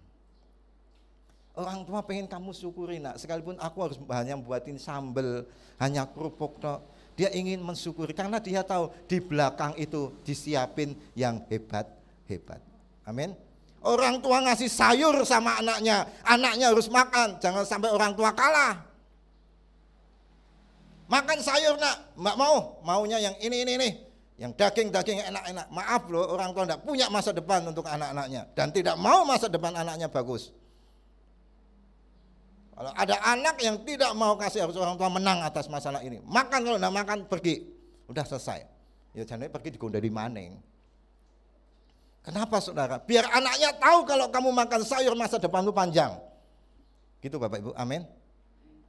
Orang tua pengen kamu syukuri nak, sekalipun aku harus hanya buatin sambal, hanya kerupuk tok. Dia ingin mensyukuri karena dia tahu di belakang itu disiapin yang hebat. Amin. Orang tua ngasih sayur sama anaknya harus makan, jangan sampai orang tua kalah. Makan sayur nak, mbak maunya yang ini, yang daging yang enak-enak. Maaf loh, orang tua tidak punya masa depan untuk anak-anaknya dan tidak mau masa depan anaknya bagus. Kalau ada anak yang tidak mau kasih, harus orang tua menang atas masalah ini. Makan, kalau tidak makan pergi, udah selesai. Ya jangan pergi digondari maning. Kenapa saudara? Biar anaknya tahu kalau kamu makan sayur masa depanmu panjang. Gitu Bapak Ibu, amin.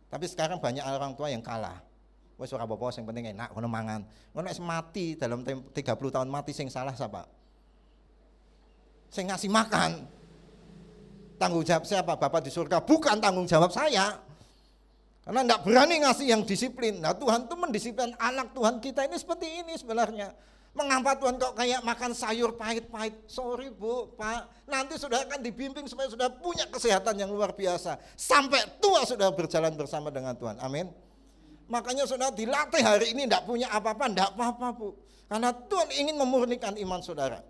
Tapi sekarang banyak orang tua yang kalah. Wes ora apa-apa, yang penting enak kono mangan. Ngono nek mati dalam 30 tahun mati sing salah siapa? Sing ngasih makan. Tanggung jawab siapa? Bapak di surga, bukan tanggung jawab saya. Karena enggak berani ngasih yang disiplin. Nah Tuhan tuh mendisiplin anak Tuhan kita ini seperti ini sebenarnya. Mengapa Tuhan kok kayak makan sayur pahit-pahit? Sorry Bu, Pak, nanti sudah akan dibimbing supaya sudah punya kesehatan yang luar biasa. Sampai tua sudah berjalan bersama dengan Tuhan, amin. Makanya saudara dilatih hari ini enggak punya apa-apa, enggak apa-apa Bu. Karena Tuhan ingin memurnikan iman saudara.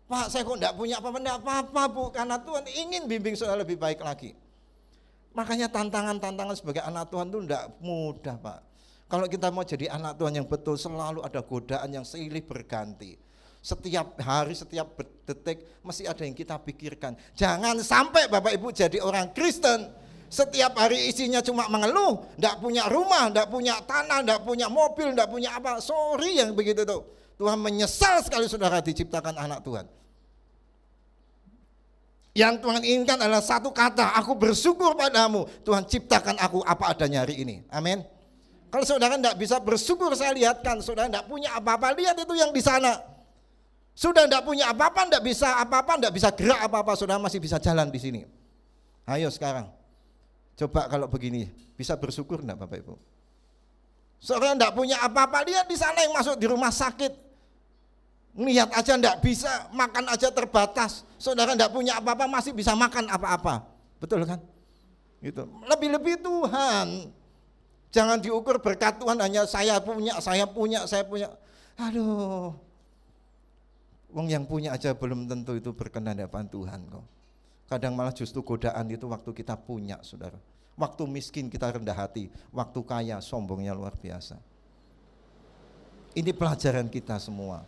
Pak, saya kok enggak punya apa-apa, enggak apa-apa Bu, karena Tuhan ingin bimbing saudara lebih baik lagi. Makanya tantangan-tantangan sebagai anak Tuhan itu enggak mudah Pak. Kalau kita mau jadi anak Tuhan yang betul, selalu ada godaan yang silih berganti. Setiap hari, setiap detik mesti ada yang kita pikirkan. Jangan sampai Bapak Ibu jadi orang Kristen Setiap hari isinya cuma mengeluh, enggak punya rumah, enggak punya tanah, enggak punya mobil, enggak punya apa. Sorry yang begitu tuh. Tuhan menyesal sekali saudara diciptakan anak Tuhan. Yang Tuhan inginkan adalah satu kata, aku bersyukur padamu. Tuhan ciptakan aku apa adanya hari ini. Amin. Kalau saudara enggak bisa bersyukur, saya lihatkan, saudara enggak punya apa-apa, lihat itu yang di sana. Sudah enggak punya apa-apa, enggak bisa apa-apa, enggak bisa gerak apa-apa, saudara masih bisa jalan di sini. Ayo sekarang. Coba kalau begini, bisa bersyukur enggak Bapak Ibu? Saudara enggak punya apa-apa, lihat di sana yang masuk di rumah sakit. Lihat aja enggak bisa, makan aja terbatas. Saudara enggak punya apa-apa masih bisa makan apa-apa. Betul kan? Gitu. Lebih-lebih Tuhan. Jangan diukur berkat Tuhan hanya saya punya. Aduh. Wong yang punya aja belum tentu itu berkenan di hadapan Tuhan kok. Kadang malah justru godaan itu waktu kita punya, saudara. Waktu miskin kita rendah hati, waktu kaya sombongnya luar biasa. Ini pelajaran kita semua.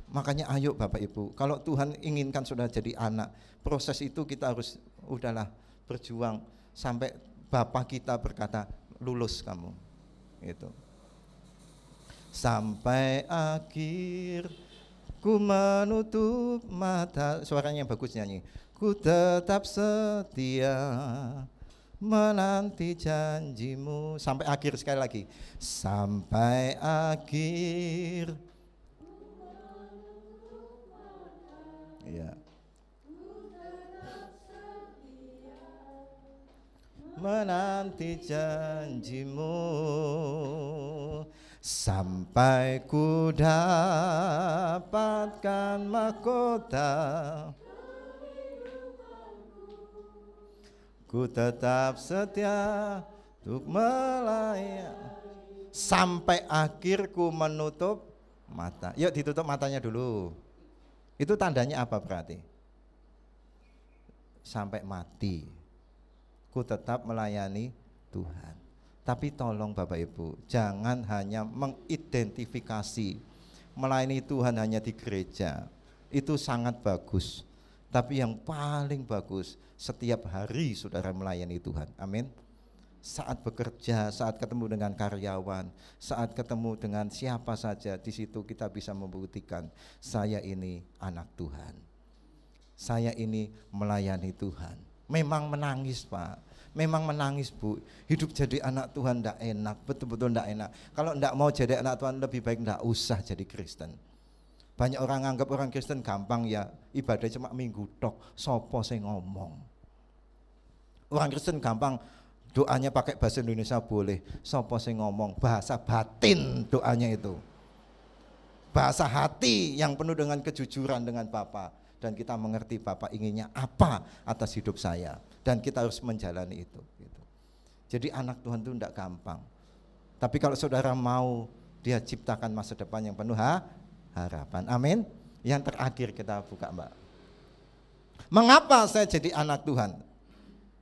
Makanya ayo Bapak Ibu, kalau Tuhan inginkan saudara jadi anak, proses itu kita harus udahlah berjuang sampai Bapak kita berkata lulus kamu. Itu. Sampai akhir ku menutup mata, suaranya yang bagus nyanyi. Ku tetap setia menanti janjimu. Sampai akhir sekali lagi. Sampai akhir. Ya. Menanti janjimu sampai ku dapatkan mahkota. Ku tetap setia untuk melayani sampai akhirku menutup mata. Yuk ditutup matanya dulu. Itu tandanya apa berarti? Sampai mati. Ku tetap melayani Tuhan. Tapi tolong Bapak Ibu, jangan hanya mengidentifikasi melayani Tuhan hanya di gereja. Itu sangat bagus. Tapi yang paling bagus, setiap hari saudara melayani Tuhan. Amin. Saat bekerja, saat ketemu dengan karyawan, saat ketemu dengan siapa saja, di situ kita bisa membuktikan saya ini anak Tuhan. Saya ini melayani Tuhan. Memang menangis Pak, memang menangis Bu. Hidup jadi anak Tuhan enggak enak, betul-betul enggak enak. Kalau enggak mau jadi anak Tuhan lebih baik enggak usah jadi Kristen. Banyak orang anggap orang Kristen gampang ya, ibadah cuma minggu tok, sopo sing ngomong. Orang Kristen gampang, doanya pakai bahasa Indonesia boleh, sopo sing ngomong, bahasa batin doanya itu. Bahasa hati yang penuh dengan kejujuran dengan Bapa, dan kita mengerti Bapa inginnya apa atas hidup saya, dan kita harus menjalani itu. Gitu. Jadi anak Tuhan itu tidak gampang. Tapi kalau saudara mau, Dia ciptakan masa depan yang penuh harapan. Amin. Yang terakhir kita buka Mbak. Mengapa saya jadi anak Tuhan?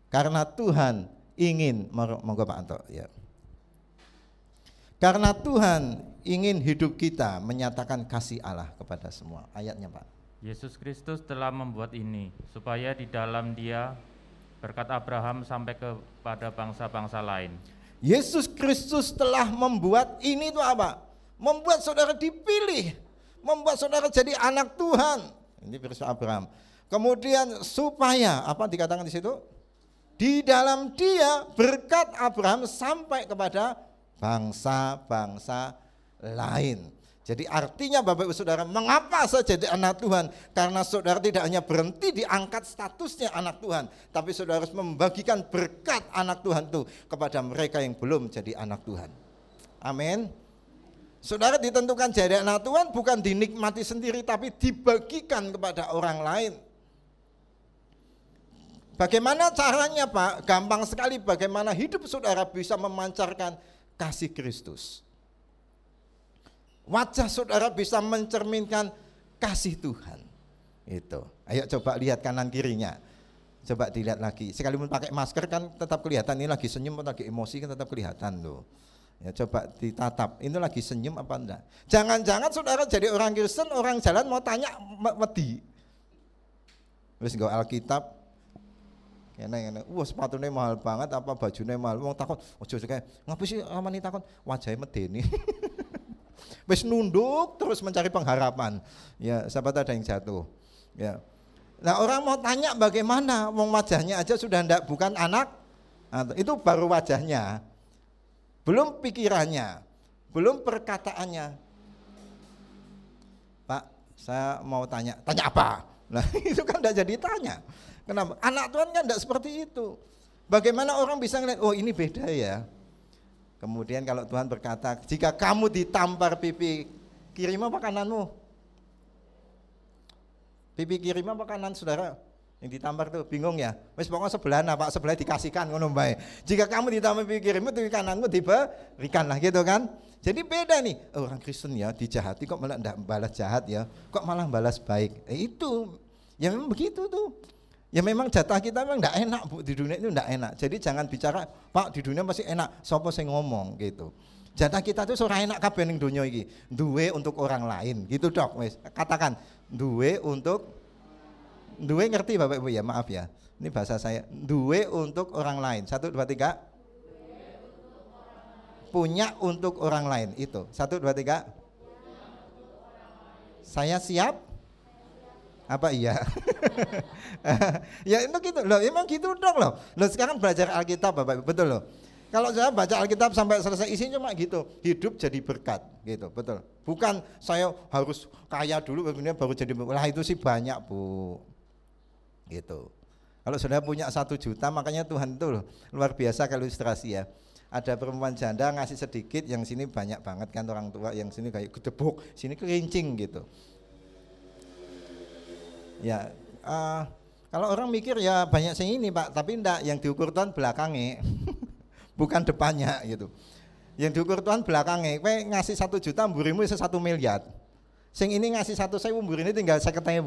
Karena Tuhan ingin, monggo Pak Anto ya. Karena Tuhan ingin hidup kita menyatakan kasih Allah kepada semua. Ayatnya Pak. Yesus Kristus telah membuat ini supaya di dalam Dia berkat Abraham sampai kepada bangsa-bangsa lain. Yesus Kristus telah membuat ini itu apa? Membuat saudara dipilih, membuat saudara jadi anak Tuhan. Ini firman Abraham. Kemudian supaya apa dikatakan di situ? Di dalam Dia berkat Abraham sampai kepada bangsa-bangsa lain. Jadi artinya Bapak Ibu Saudara, mengapa saya jadi anak Tuhan? Karena saudara tidak hanya berhenti diangkat statusnya anak Tuhan, tapi saudara harus membagikan berkat anak Tuhan itu kepada mereka yang belum jadi anak Tuhan. Amin. Saudara ditentukan jadi anak Tuhan bukan dinikmati sendiri, tapi dibagikan kepada orang lain. Bagaimana caranya Pak? Gampang sekali, bagaimana hidup saudara bisa memancarkan kasih Kristus. Wajah saudara bisa mencerminkan kasih Tuhan. Itu. Ayo coba lihat kanan kirinya. Coba dilihat lagi. Sekalipun pakai masker kan tetap kelihatan, ini lagi senyum atau lagi emosi kan tetap kelihatan loh. Ya coba ditatap, ini lagi senyum apa enggak? Jangan-jangan saudara jadi orang Kristen, orang jalan mau tanya wedi. Wis nggo Alkitab, Ngene. Wah, sepatune mahal banget apa bajune mahal. Wong takon, ojo kae. Ngapa sih amane takon? Wajahe medeni. Wis nunduk terus mencari pengharapan. Ya, siapa tahu ada yang jatuh. Ya. Nah, orang mau tanya bagaimana? Wong wajahnya aja sudah bukan anak. Itu baru wajahnya. Belum pikirannya, belum perkataannya. Pak, saya mau tanya apa? Nah, itu kan tidak jadi tanya. Kenapa? Anak Tuhan kan tidak seperti itu. Bagaimana orang bisa ngeliat, oh ini beda ya. Kemudian kalau Tuhan berkata, jika kamu ditampar pipi kiri apa kananmu? Pipi kiri apa kanan, saudara? Yang ditampar tuh bingung ya. Wis pokoknya sebelah Pak, sebelah dikasihkan ngono bae. Jika kamu ditampar pipi kirimu, pipi kananmu diberikan lah gitu kan. Jadi beda nih, orang Kristen ya dijahati kok malah enggak balas jahat ya, kok malah balas baik. Itu, ya memang begitu tuh. Ya memang jatah kita memang enggak enak Bu, di dunia itu enggak enak. Jadi jangan bicara, Pak di dunia pasti enak, sapa sing ngomong gitu. Jatah kita tuh ora enak kabeh ning donya iki. Duwe untuk orang lain, gitu Dok wis. Katakan, duwe ngerti Bapak Ibu ya, maaf ya. Ini bahasa saya, duwe untuk orang lain. 1, 2, 3. Punya untuk orang lain itu 1, 2, 3. Saya siap apa iya? Ya itu gitu loh, emang gitu dong loh. Loh sekarang belajar Alkitab Bapak, betul loh. Kalau saya baca Alkitab sampai selesai isinya cuma gitu, hidup jadi berkat gitu, betul. Bukan saya harus kaya dulu kemudian baru jadi berkat. Lah itu sih banyak Bu, gitu. Kalau sudah punya 1 juta, makanya Tuhan itu loh, luar biasa kalau ilustrasi ya. Ada perempuan janda ngasih sedikit, yang sini banyak banget kan orang tua, yang sini kayak gedebuk, sini kerincing gitu. Ya, kalau orang mikir ya banyak sing ini Pak, tapi enggak, yang diukur Tuhan belakangnya, bukan depannya gitu. Yang diukur Tuhan belakangnya, kowe ngasih 1 juta, mburimu bisa 1 miliar. Sing ini ngasih 1.000, mburi ini tinggal 50.000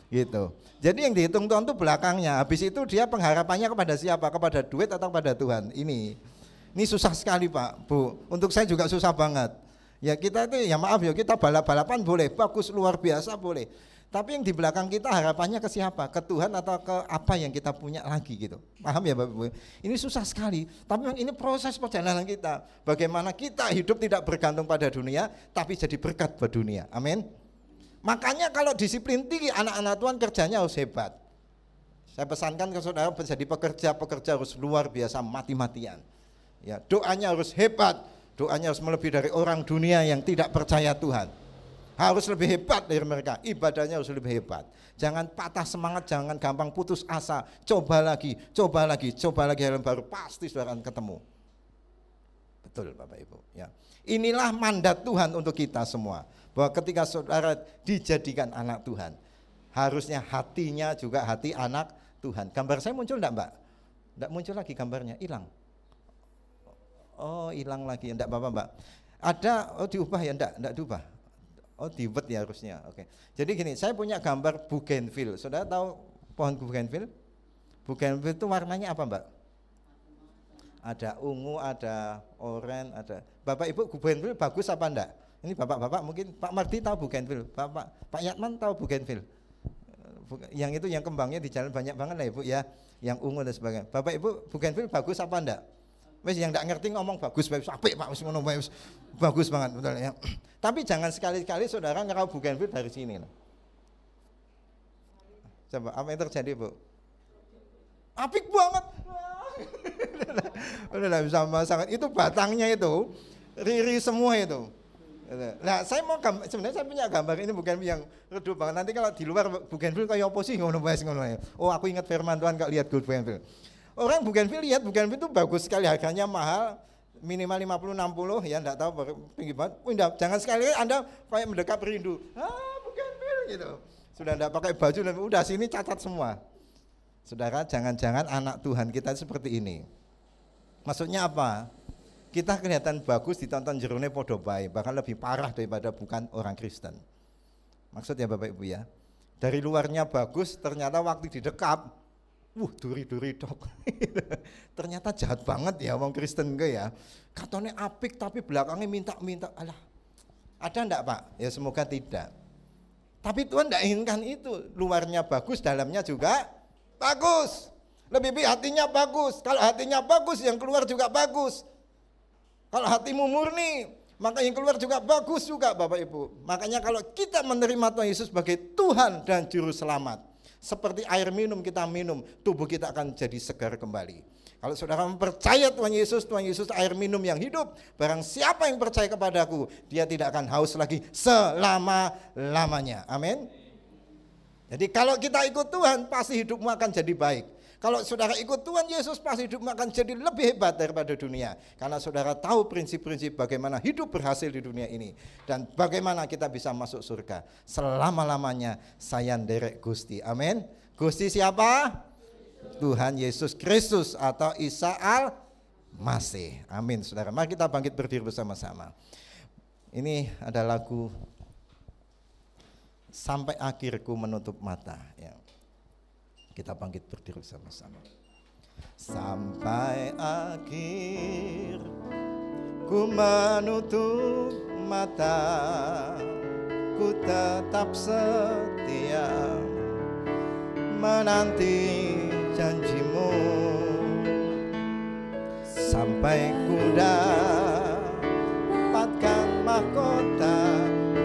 gitu. Jadi yang dihitung Tuhan itu belakangnya. Habis itu dia pengharapannya kepada siapa? Kepada duit atau kepada Tuhan? Ini susah sekali Pak, Bu. Untuk saya juga susah banget. Ya kita itu ya maaf ya, kita balap-balapan boleh, bagus luar biasa boleh. Tapi yang di belakang kita harapannya ke siapa? Ke Tuhan atau ke apa yang kita punya lagi gitu. Paham ya Bapak Ibu? Ini susah sekali. Tapi memang ini proses perjalanan kita. Bagaimana kita hidup tidak bergantung pada dunia, tapi jadi berkat buat dunia. Amin. Makanya kalau disiplin tinggi, anak-anak Tuhan kerjanya harus hebat. Saya pesankan ke saudara menjadi pekerja harus luar biasa, mati-matian. Ya, doanya harus hebat, doanya harus melebihi dari orang dunia yang tidak percaya Tuhan. Harus lebih hebat dari mereka, ibadahnya harus lebih hebat. Jangan patah semangat, jangan gampang putus asa. Coba lagi yang baru pasti saudara akan ketemu. Betul Bapak Ibu. Ya. Inilah mandat Tuhan untuk kita semua. Bahwa ketika saudara dijadikan anak Tuhan, harusnya hatinya juga hati anak Tuhan. Gambar saya muncul enggak Mbak? Enggak muncul lagi gambarnya, hilang. Oh hilang lagi, enggak apa-apa Mbak. Ada, diubah ya, enggak diubah. Oh diwet ya harusnya, oke. Jadi gini, saya punya gambar bougainville. Saudara tahu pohon bougainville? Bougainville itu warnanya apa Mbak? Ada ungu, ada oranye, ada. Bapak Ibu bougainville bagus apa enggak? Ini bapak-bapak mungkin, Pak Mardi tahu bougainville, Pak Yatman tahu bougainville. Yang itu yang kembangnya di jalan banyak banget lah Ibu ya, yang ungu dan sebagainya. Bapak Ibu bougainville bagus apa enggak? Wes yang enggak ngerti ngomong bagus, apik Pak, wis ngono bae, bagus banget betul ya. Tapi jangan sekali-kali saudara ngerau bougainville dari sini loh. Coba apa yang terjadi Bu? Apik banget. Udah bisa sangat itu batangnya itu riri semua itu. Nah saya mau sebenarnya saya punya gambar ini bukan yang redup banget. Nanti kalau di luar bougainville kayak apa sih ngono bae ngono ya. Oh aku ingat firman Tuhan kalau lihat bougainville. Orang bougainville lihat bougainville itu bagus sekali, harganya mahal, minimal 50-60 ya, enggak tahu tinggi banget. Jangan sekali Anda kayak mendekat rindu. Bougainville gitu. Sudah enggak pakai baju dan udah sini cacat semua. Saudara, jangan-jangan anak Tuhan kita seperti ini. Maksudnya apa? Kita kelihatan bagus ditonton jerone podo bae, bahkan lebih parah daripada bukan orang Kristen. Maksudnya Bapak Ibu ya. Dari luarnya bagus, ternyata waktu didekap duri-duri dok. Ternyata jahat banget ya orang Kristen ke ya. Katanya apik tapi belakangnya minta-minta. Alah. Ada enggak Pak? Ya semoga tidak. Tapi Tuhan enggak inginkan itu. Luarnya bagus, dalamnya juga bagus. Lebih baik hatinya bagus. Kalau hatinya bagus, yang keluar juga bagus. Kalau hatimu murni, maka yang keluar juga bagus juga, Bapak Ibu. Makanya kalau kita menerima Tuhan Yesus sebagai Tuhan dan Juru Selamat, seperti air minum kita minum, tubuh kita akan jadi segar kembali. Kalau saudara percaya Tuhan Yesus air minum yang hidup. Barang siapa yang percaya kepadaku, dia tidak akan haus lagi selama-lamanya. Amin. Jadi kalau kita ikut Tuhan, pasti hidupmu akan jadi baik. Kalau saudara ikut Tuhan Yesus, pasti hidupmu akan jadi lebih hebat daripada dunia. Karena saudara tahu prinsip-prinsip bagaimana hidup berhasil di dunia ini. Dan bagaimana kita bisa masuk surga. Selama-lamanya sayang derek Gusti. Amin. Gusti siapa? Tuhan Yesus Kristus atau Isa Al-Masih. Amin saudara. Mari kita bangkit berdiri bersama-sama. Ini ada lagu Sampai Akhirku Menutup Mata ya. Kita bangkit berdiri bersama-sama. Sampai akhir ku menutup mata, ku tetap setia menanti janjimu, sampai ku dapatkan mahkota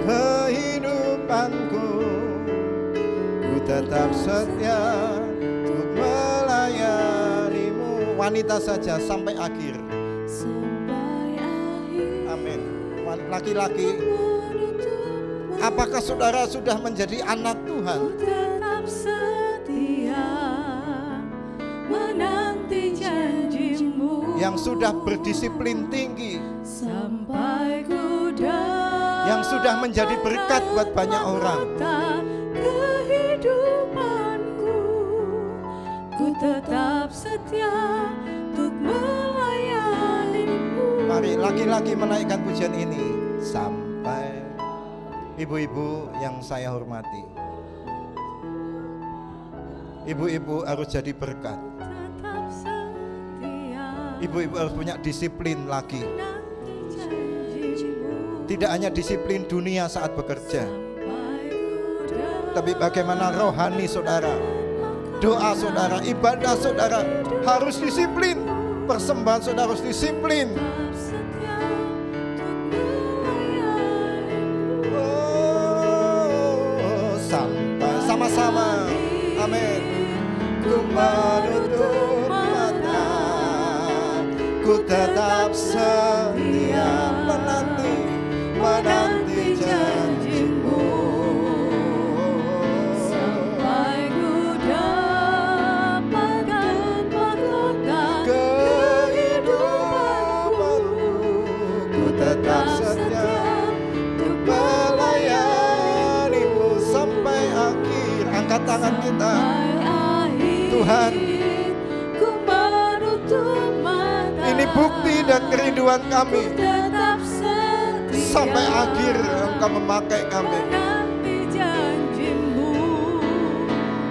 kehidupanku. Ku tetap setia untuk melayanimu. Wanita saja sampai akhir. Amin. Laki-laki, apakah saudara sudah menjadi anak Tuhan? Ku tetap setia menanti janjimu, Yang sudah berdisiplin tinggi, sampai ku yang sudah menjadi berkat buat banyak orang. Kehidupanku, ku tetap setia untuk melayanimu. Mari laki-laki menaikkan pujian ini. Sampai, ibu-ibu yang saya hormati, ibu-ibu harus jadi berkat. Tetap setia Ibu-ibu harus punya disiplin lagi. menanti janjimu, Tidak hanya disiplin dunia saat bekerja, sampai ku tapi bagaimana rohani saudara, doa saudara, ibadah saudara harus disiplin. Persembahan saudara harus disiplin. tetap setia untuk melayanimu. Oh, sampai sama-sama. Amin. Ku menutup mata, ku tetap setia menanti janjimu, Sampai ku dapatkan mahkota kehidupanku. Ku tetap setia untuk melayanimu sampai akhir. Angkat tangan kita. Tuhan, ku menutup mata, ini bukti dan kerinduan kami. tetap setia Sampai akhir Engkau memakai kami. menanti janjimu,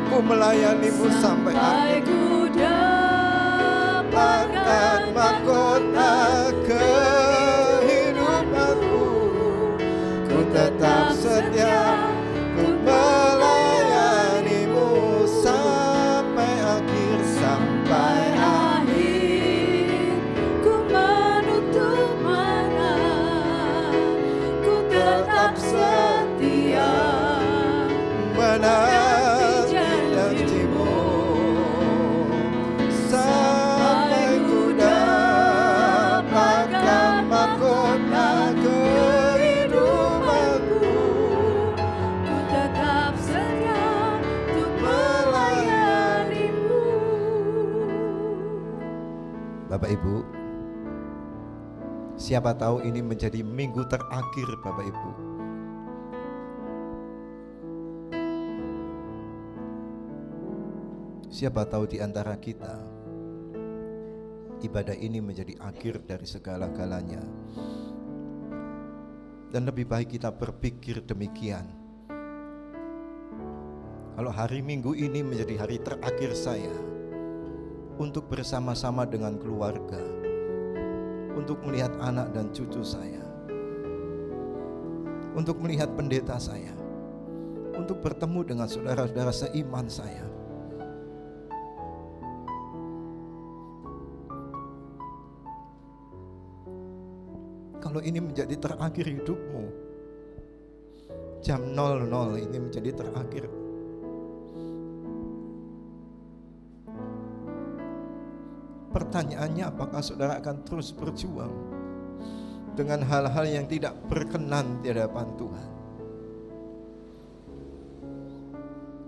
Ku melayanimu sampai akhir. ku dapatkan Bahkan mahkota kehidupanku, ku tetap setia untuk melayanimu sampai akhir. Sampai akhir ku menutup mata, ku tetap setia menanti janjimu, sampai ku dapatkan mahkota kehidupanku. ku tetap setia untuk melayanimu. Bapak Ibu, siapa tahu ini menjadi minggu terakhir Bapak Ibu. Siapa tahu di antara kita ibadah ini menjadi akhir dari segala-galanya. Dan lebih baik kita berpikir demikian. Kalau hari Minggu ini menjadi hari terakhir saya untuk bersama-sama dengan keluarga, untuk melihat anak dan cucu saya, untuk melihat pendeta saya, untuk bertemu dengan saudara-saudara seiman saya. kalau ini menjadi terakhir hidupmu, jam 00 ini menjadi terakhir, pertanyaannya apakah saudara akan terus berjuang dengan hal-hal yang tidak berkenan di hadapan Tuhan?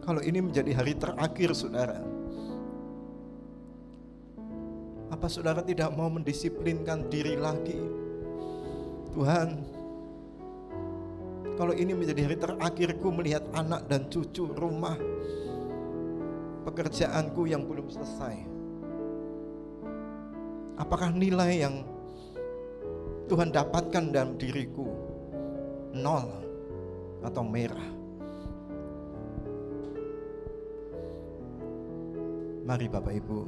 Kalau ini menjadi hari terakhir saudara, apa saudara tidak mau mendisiplinkan diri lagi? Tuhan, kalau ini menjadi hari terakhirku melihat anak dan cucu, rumah, pekerjaanku yang belum selesai, apakah nilai yang Tuhan dapatkan dalam diriku 0 atau merah? Mari Bapak Ibu,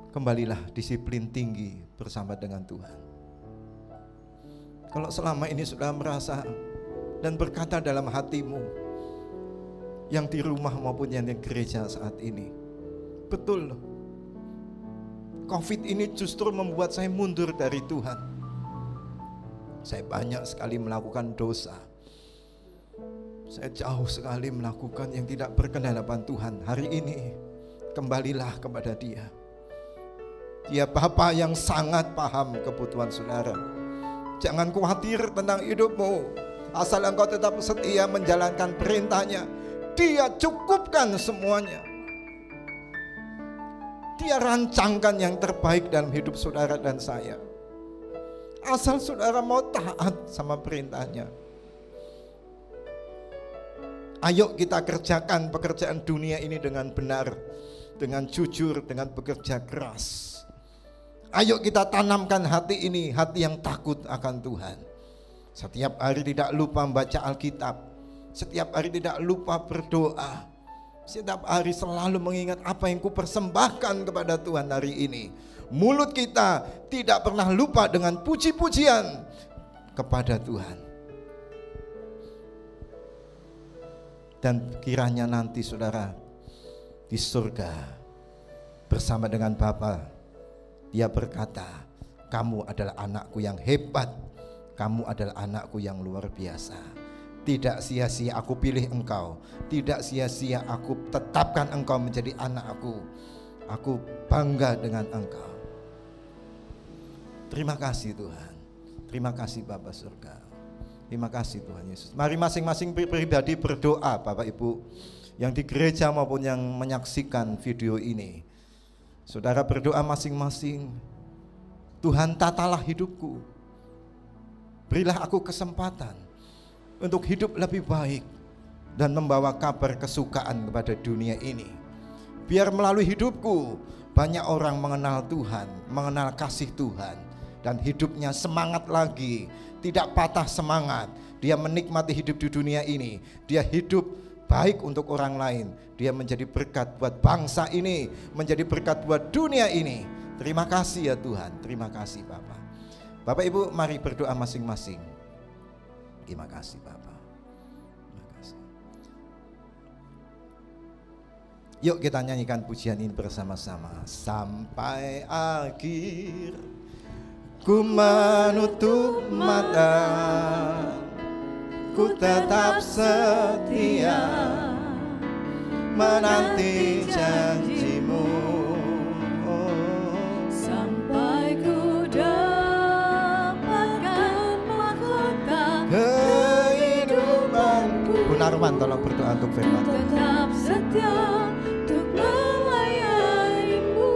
kembalilah disiplin tinggi bersama dengan Tuhan. Kalau selama ini sudah merasa dan berkata dalam hatimu, yang di rumah maupun yang di gereja saat ini, betul, COVID ini justru membuat saya mundur dari Tuhan. Saya banyak sekali melakukan dosa. Saya jauh sekali melakukan yang tidak berkenan hadapan Tuhan. Hari ini kembalilah kepada Dia. Dia Bapa yang sangat paham kebutuhan saudara. Jangan khawatir tentang hidupmu, asal engkau tetap setia menjalankan perintahnya. Dia cukupkan semuanya. Dia rancangkan yang terbaik dalam hidup saudara dan saya. Asal saudara mau taat sama perintahnya. Ayo kita kerjakan pekerjaan dunia ini dengan benar, dengan jujur, dengan bekerja keras. Ayo kita tanamkan hati ini, hati yang takut akan Tuhan. Setiap hari tidak lupa membaca Alkitab, setiap hari tidak lupa berdoa, setiap hari selalu mengingat apa yang kupersembahkan kepada Tuhan hari ini. Mulut kita tidak pernah lupa dengan puji-pujian kepada Tuhan. Dan kiranya nanti saudara di surga bersama dengan Bapa, Dia berkata, kamu adalah anakku yang hebat, kamu adalah anakku yang luar biasa. Tidak sia-sia aku pilih engkau, tidak sia-sia aku tetapkan engkau menjadi anakku. Aku bangga dengan engkau. Terima kasih Tuhan, terima kasih Bapa surga. Terima kasih Tuhan Yesus. Mari masing-masing pribadi berdoa Bapak Ibu, yang di gereja maupun yang menyaksikan video ini. Saudara berdoa masing-masing. Tuhan, tatalah hidupku. Berilah aku kesempatan untuk hidup lebih baik dan membawa kabar kesukaan kepada dunia ini. Biar melalui hidupku banyak orang mengenal Tuhan, mengenal kasih Tuhan, dan hidupnya semangat lagi, tidak patah semangat. Dia menikmati hidup di dunia ini. Dia hidup baik untuk orang lain. Dia menjadi berkat buat bangsa ini, menjadi berkat buat dunia ini. Terima kasih ya Tuhan, terima kasih Bapak. Bapak Ibu mari berdoa masing-masing. Terima kasih Bapak. Terima kasih. Yuk kita nyanyikan pujian ini bersama-sama. Sampai akhir ku menutup mata, ku tetap setia menanti janjimu, sampai ku dapatkan mahkota kehidupanku. Bu Narman tolong berdoa untuk firman. Tetap setia untuk melayanimu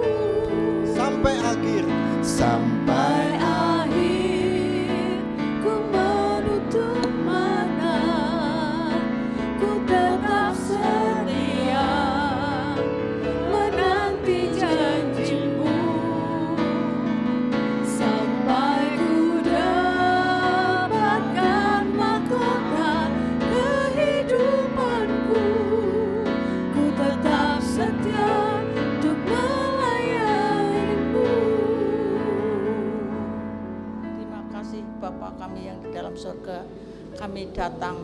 Sampai akhir, sampai akhir ku menutup mata, ku tetap setia menanti janjimu, sampai ku dapatkan mahkota kehidupanku, ku tetap setia untuk melayanimu. Terima kasih Bapa kami yang di dalam surga. Kami datang,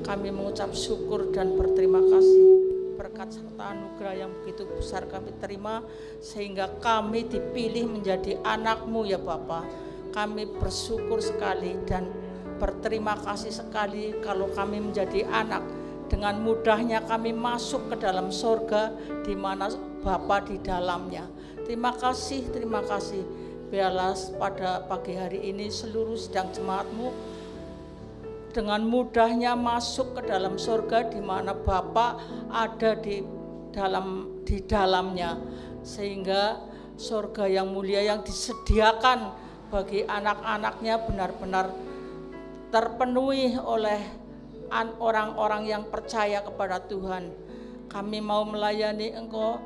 kami mengucap syukur dan berterima kasih. Berkat serta anugerah yang begitu besar kami terima, sehingga kami dipilih menjadi anak-Mu ya Bapa. Kami bersyukur sekali dan berterima kasih sekali kalau kami menjadi anak. Dengan mudahnya kami masuk ke dalam surga di mana Bapa di dalamnya. Terima kasih, terima kasih. Biarlah pada pagi hari ini seluruh sidang jemaat-Mu dengan mudahnya masuk ke dalam surga di mana Bapa ada di dalamnya, sehingga surga yang mulia yang disediakan bagi anak-anaknya benar-benar terpenuhi oleh orang-orang yang percaya kepada Tuhan. Kami mau melayani Engkau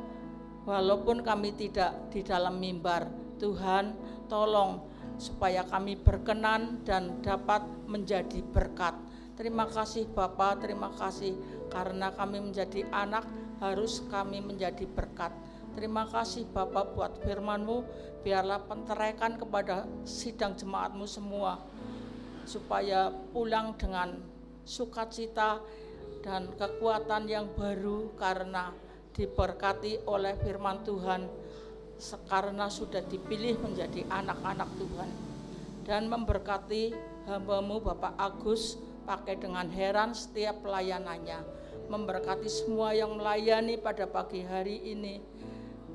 walaupun kami tidak di dalam mimbar. Tuhan, tolong supaya kami berkenan dan dapat menjadi berkat. Terima kasih Bapa, terima kasih karena kami menjadi anak, harus kami menjadi berkat. Terima kasih Bapa buat firman-Mu, biarlah penteraikan kepada sidang jemaat-Mu semua, supaya pulang dengan sukacita dan kekuatan yang baru karena diberkati oleh firman Tuhan, karena sudah dipilih menjadi anak-anak Tuhan. Dan memberkati hamba-Mu Bapak Agus, pakai dengan heran setiap pelayanannya, memberkati semua yang melayani pada pagi hari ini,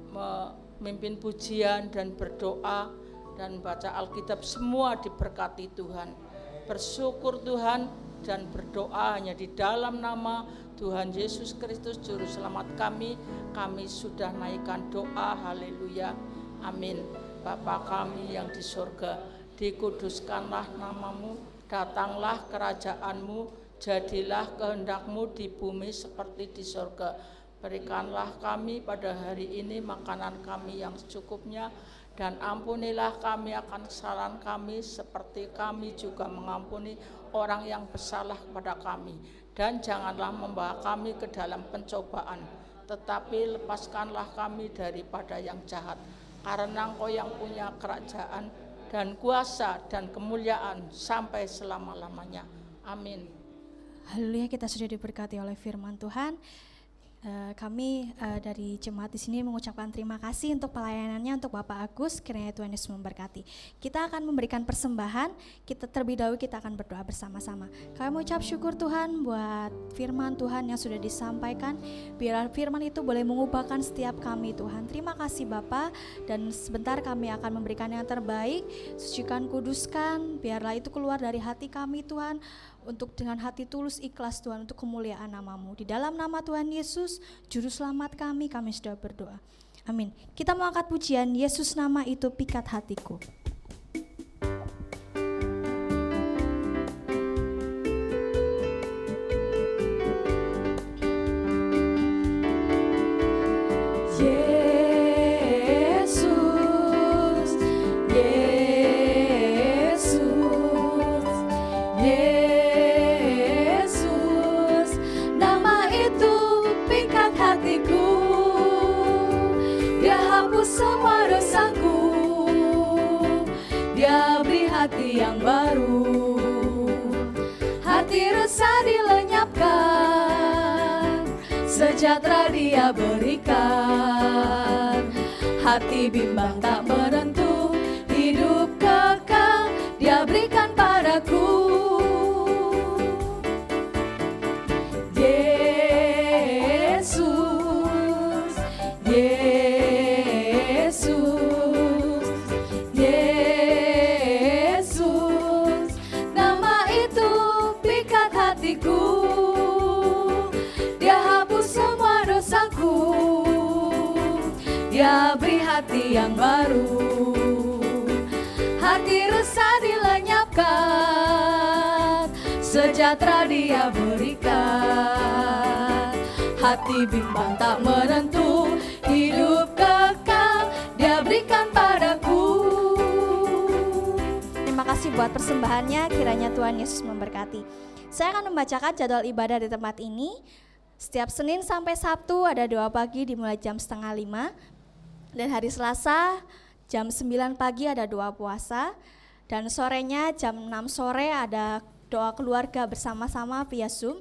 memimpin pujian dan berdoa dan baca Alkitab, semua diberkati Tuhan. Bersyukur Tuhan dan berdoa hanya di dalam nama Tuhan Yesus Kristus Juru Selamat kami sudah naikkan doa. Haleluya, amin. Bapa kami yang di surga, dikuduskanlah nama-Mu, datanglah kerajaan-Mu, jadilah kehendak-Mu di bumi seperti di surga. Berikanlah kami pada hari ini makanan kami yang secukupnya, dan ampunilah kami akan kesalahan kami seperti kami juga mengampuni orang yang bersalah kepada kami. Dan janganlah membawa kami ke dalam pencobaan, tetapi lepaskanlah kami daripada yang jahat. Karena Engkau yang punya kerajaan dan kuasa dan kemuliaan sampai selama-lamanya. Amin. Haleluya, kita sudah diberkati oleh firman Tuhan. Kami dari jemaat di sini mengucapkan terima kasih untuk pelayanannya untuk Bapak Agus. Kiranya Tuhan Yesus memberkati. Kita akan memberikan persembahan. Terlebih dahulu kita akan berdoa bersama-sama. Kami mengucap syukur Tuhan buat firman Tuhan yang sudah disampaikan. Biar firman itu boleh mengubahkan setiap kami Tuhan. Terima kasih Bapak. Dan sebentar kami akan memberikan yang terbaik. Sucikan, kuduskan. Biarlah itu keluar dari hati kami Tuhan, untuk dengan hati tulus ikhlas Tuhan, untuk kemuliaan nama-Mu. Di dalam nama Tuhan Yesus Juru Selamat kami sudah berdoa. Amin. Kita mau angkat pujian Yesus nama itu pikat hatiku. Semua dosaku, Dia beri hati yang baru, hati resah dilenyapkan, sejahtera Dia berikan, hati bimbang tak menentu, hidup kekal Dia berikan padaku. Dia beri hati yang baru, hati resah dilenyapkan, sejahtera Dia berikan, hati bimbang tak menentu, hidup kekal Dia berikan padaku. Terima kasih buat persembahannya, kiranya Tuhan Yesus memberkati. Saya akan membacakan jadwal ibadah di tempat ini. Setiap Senin sampai Sabtu ada doa pagi dimulai jam 4:30. Dan hari Selasa jam 9 pagi ada doa puasa. Dan sorenya jam 6 sore ada doa keluarga bersama-sama via Zoom.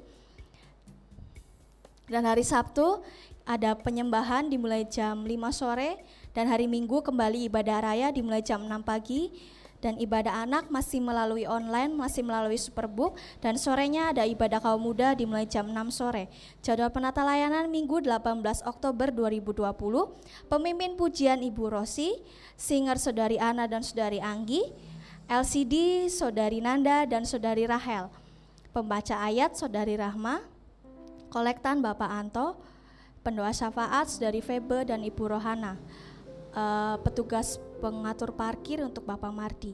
Dan hari Sabtu ada penyembahan dimulai jam 5 sore. Dan hari Minggu kembali ibadah raya dimulai jam 6 pagi. Dan ibadah anak masih melalui online, masih melalui Superbook. Dan sorenya ada ibadah kaum muda dimulai jam 6 sore. Jadwal penata layanan Minggu 18 Oktober 2020. Pemimpin pujian Ibu Rosi, singer Saudari Ana dan Saudari Anggi, LCD Saudari Nanda dan Saudari Rahel. Pembaca ayat Saudari Rahma, kolektan Bapak Anto, pendoa syafaat Saudari Febe dan Ibu Rohana. Petugas pengatur parkir untuk Bapak Mardi.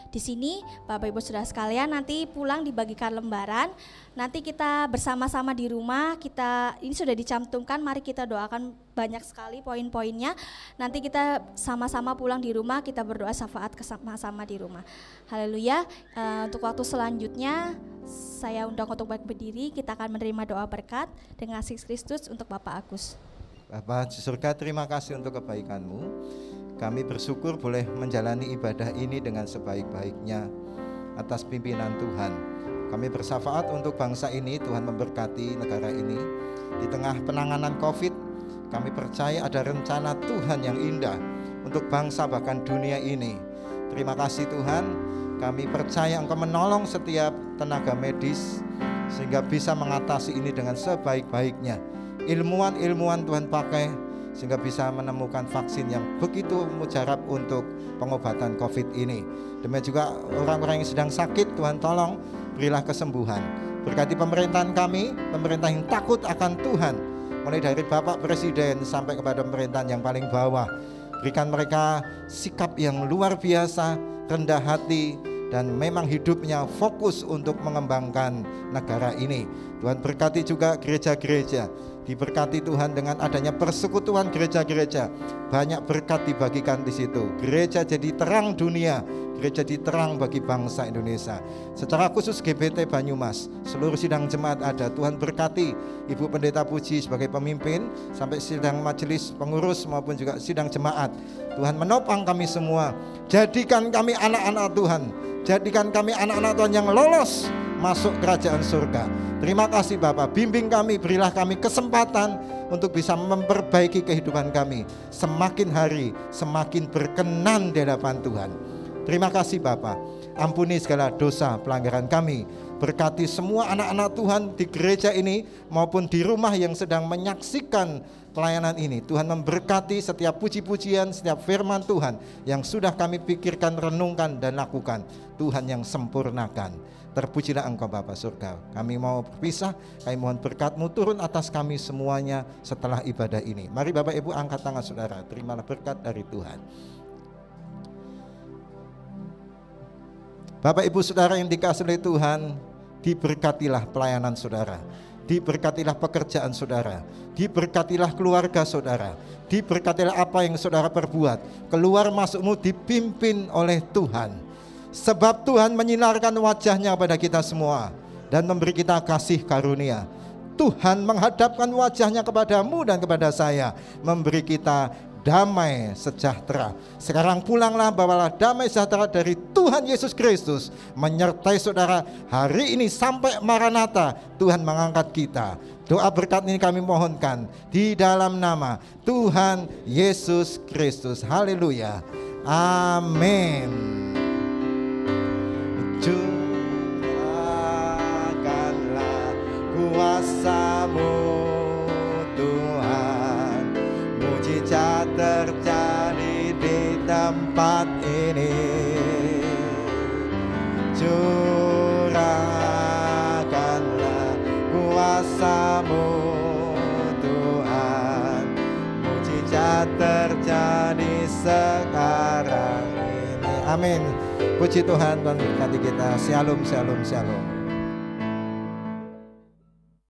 Di sini Bapak Ibu Saudara sekalian nanti pulang dibagikan lembaran. Nanti kita bersama-sama di rumah, ini sudah dicantumkan, mari kita doakan banyak sekali poin-poinnya. Nanti kita sama-sama pulang di rumah, kita berdoa syafaat sama-sama di rumah. Haleluya. Untuk waktu selanjutnya saya undang untuk berdiri, kita akan menerima doa berkat dengan kasih Kristus untuk Bapak Agus. Bapa di surga, terima kasih untuk kebaikan-Mu. Kami bersyukur boleh menjalani ibadah ini dengan sebaik-baiknya atas pimpinan Tuhan. Kami bersyafaat untuk bangsa ini, Tuhan memberkati negara ini. Di tengah penanganan COVID, kami percaya ada rencana Tuhan yang indah untuk bangsa bahkan dunia ini. Terima kasih Tuhan, kami percaya Engkau menolong setiap tenaga medis sehingga bisa mengatasi ini dengan sebaik-baiknya. Ilmuwan Tuhan pakai sehingga bisa menemukan vaksin yang begitu mujarab untuk pengobatan COVID ini. Demikian juga orang-orang yang sedang sakit, Tuhan tolong berilah kesembuhan. Berkati pemerintahan kami, pemerintah yang takut akan Tuhan, mulai dari Bapak Presiden sampai kepada pemerintahan yang paling bawah. Berikan mereka sikap yang luar biasa, rendah hati, dan memang hidupnya fokus untuk mengembangkan negara ini. Tuhan berkati juga gereja-gereja, diberkati Tuhan dengan adanya persekutuan gereja-gereja. Banyak berkat dibagikan di situ. Gereja jadi terang dunia, gereja jadi terang bagi bangsa Indonesia. Secara khusus GBT Banyumas, seluruh sidang jemaat ada. Tuhan berkati Ibu Pendeta Puji sebagai pemimpin, sampai sidang majelis pengurus maupun juga sidang jemaat. Tuhan menopang kami semua. Jadikan kami anak-anak Tuhan. Jadikan kami anak-anak Tuhan yang lolos masuk kerajaan surga. Terima kasih Bapak, bimbing kami, berilah kami kesempatan untuk bisa memperbaiki kehidupan kami. Semakin hari semakin berkenan di hadapan Tuhan. Terima kasih Bapak, ampuni segala dosa pelanggaran kami. Berkati semua anak-anak Tuhan di gereja ini maupun di rumah yang sedang menyaksikan pelayanan ini. Tuhan memberkati setiap puji-pujian, setiap firman Tuhan yang sudah kami pikirkan, renungkan dan lakukan. Tuhan yang sempurnakan. Terpujilah Engkau Bapa surga. Kami mau berpisah, kami mohon berkat-Mu turun atas kami semuanya setelah ibadah ini. Mari Bapak Ibu angkat tangan saudara, terimalah berkat dari Tuhan. Bapak Ibu saudara yang dikasihi oleh Tuhan, diberkatilah pelayanan saudara, diberkatilah pekerjaan saudara, diberkatilah keluarga saudara, diberkatilah apa yang saudara perbuat. Keluar masukmu dipimpin oleh Tuhan. Sebab Tuhan menyinarkan wajahnya kepada kita semua dan memberi kita kasih karunia. Tuhan menghadapkan wajahnya kepadamu dan kepada saya, memberi kita damai sejahtera. Sekarang pulanglah, bawalah damai sejahtera dari Tuhan Yesus Kristus menyertai saudara hari ini sampai Maranatha. Tuhan mengangkat kita. Doa berkat ini kami mohonkan di dalam nama Tuhan Yesus Kristus. Haleluya. Amin. Curahkanlah kuasa-Mu Tuhan, mujizat terjadi di tempat ini. Curahkanlah kuasa-Mu Tuhan, mujizat terjadi sekarang ini. Amin. Puji Tuhan, Tuhan berkati kita. Shalom, shalom, shalom.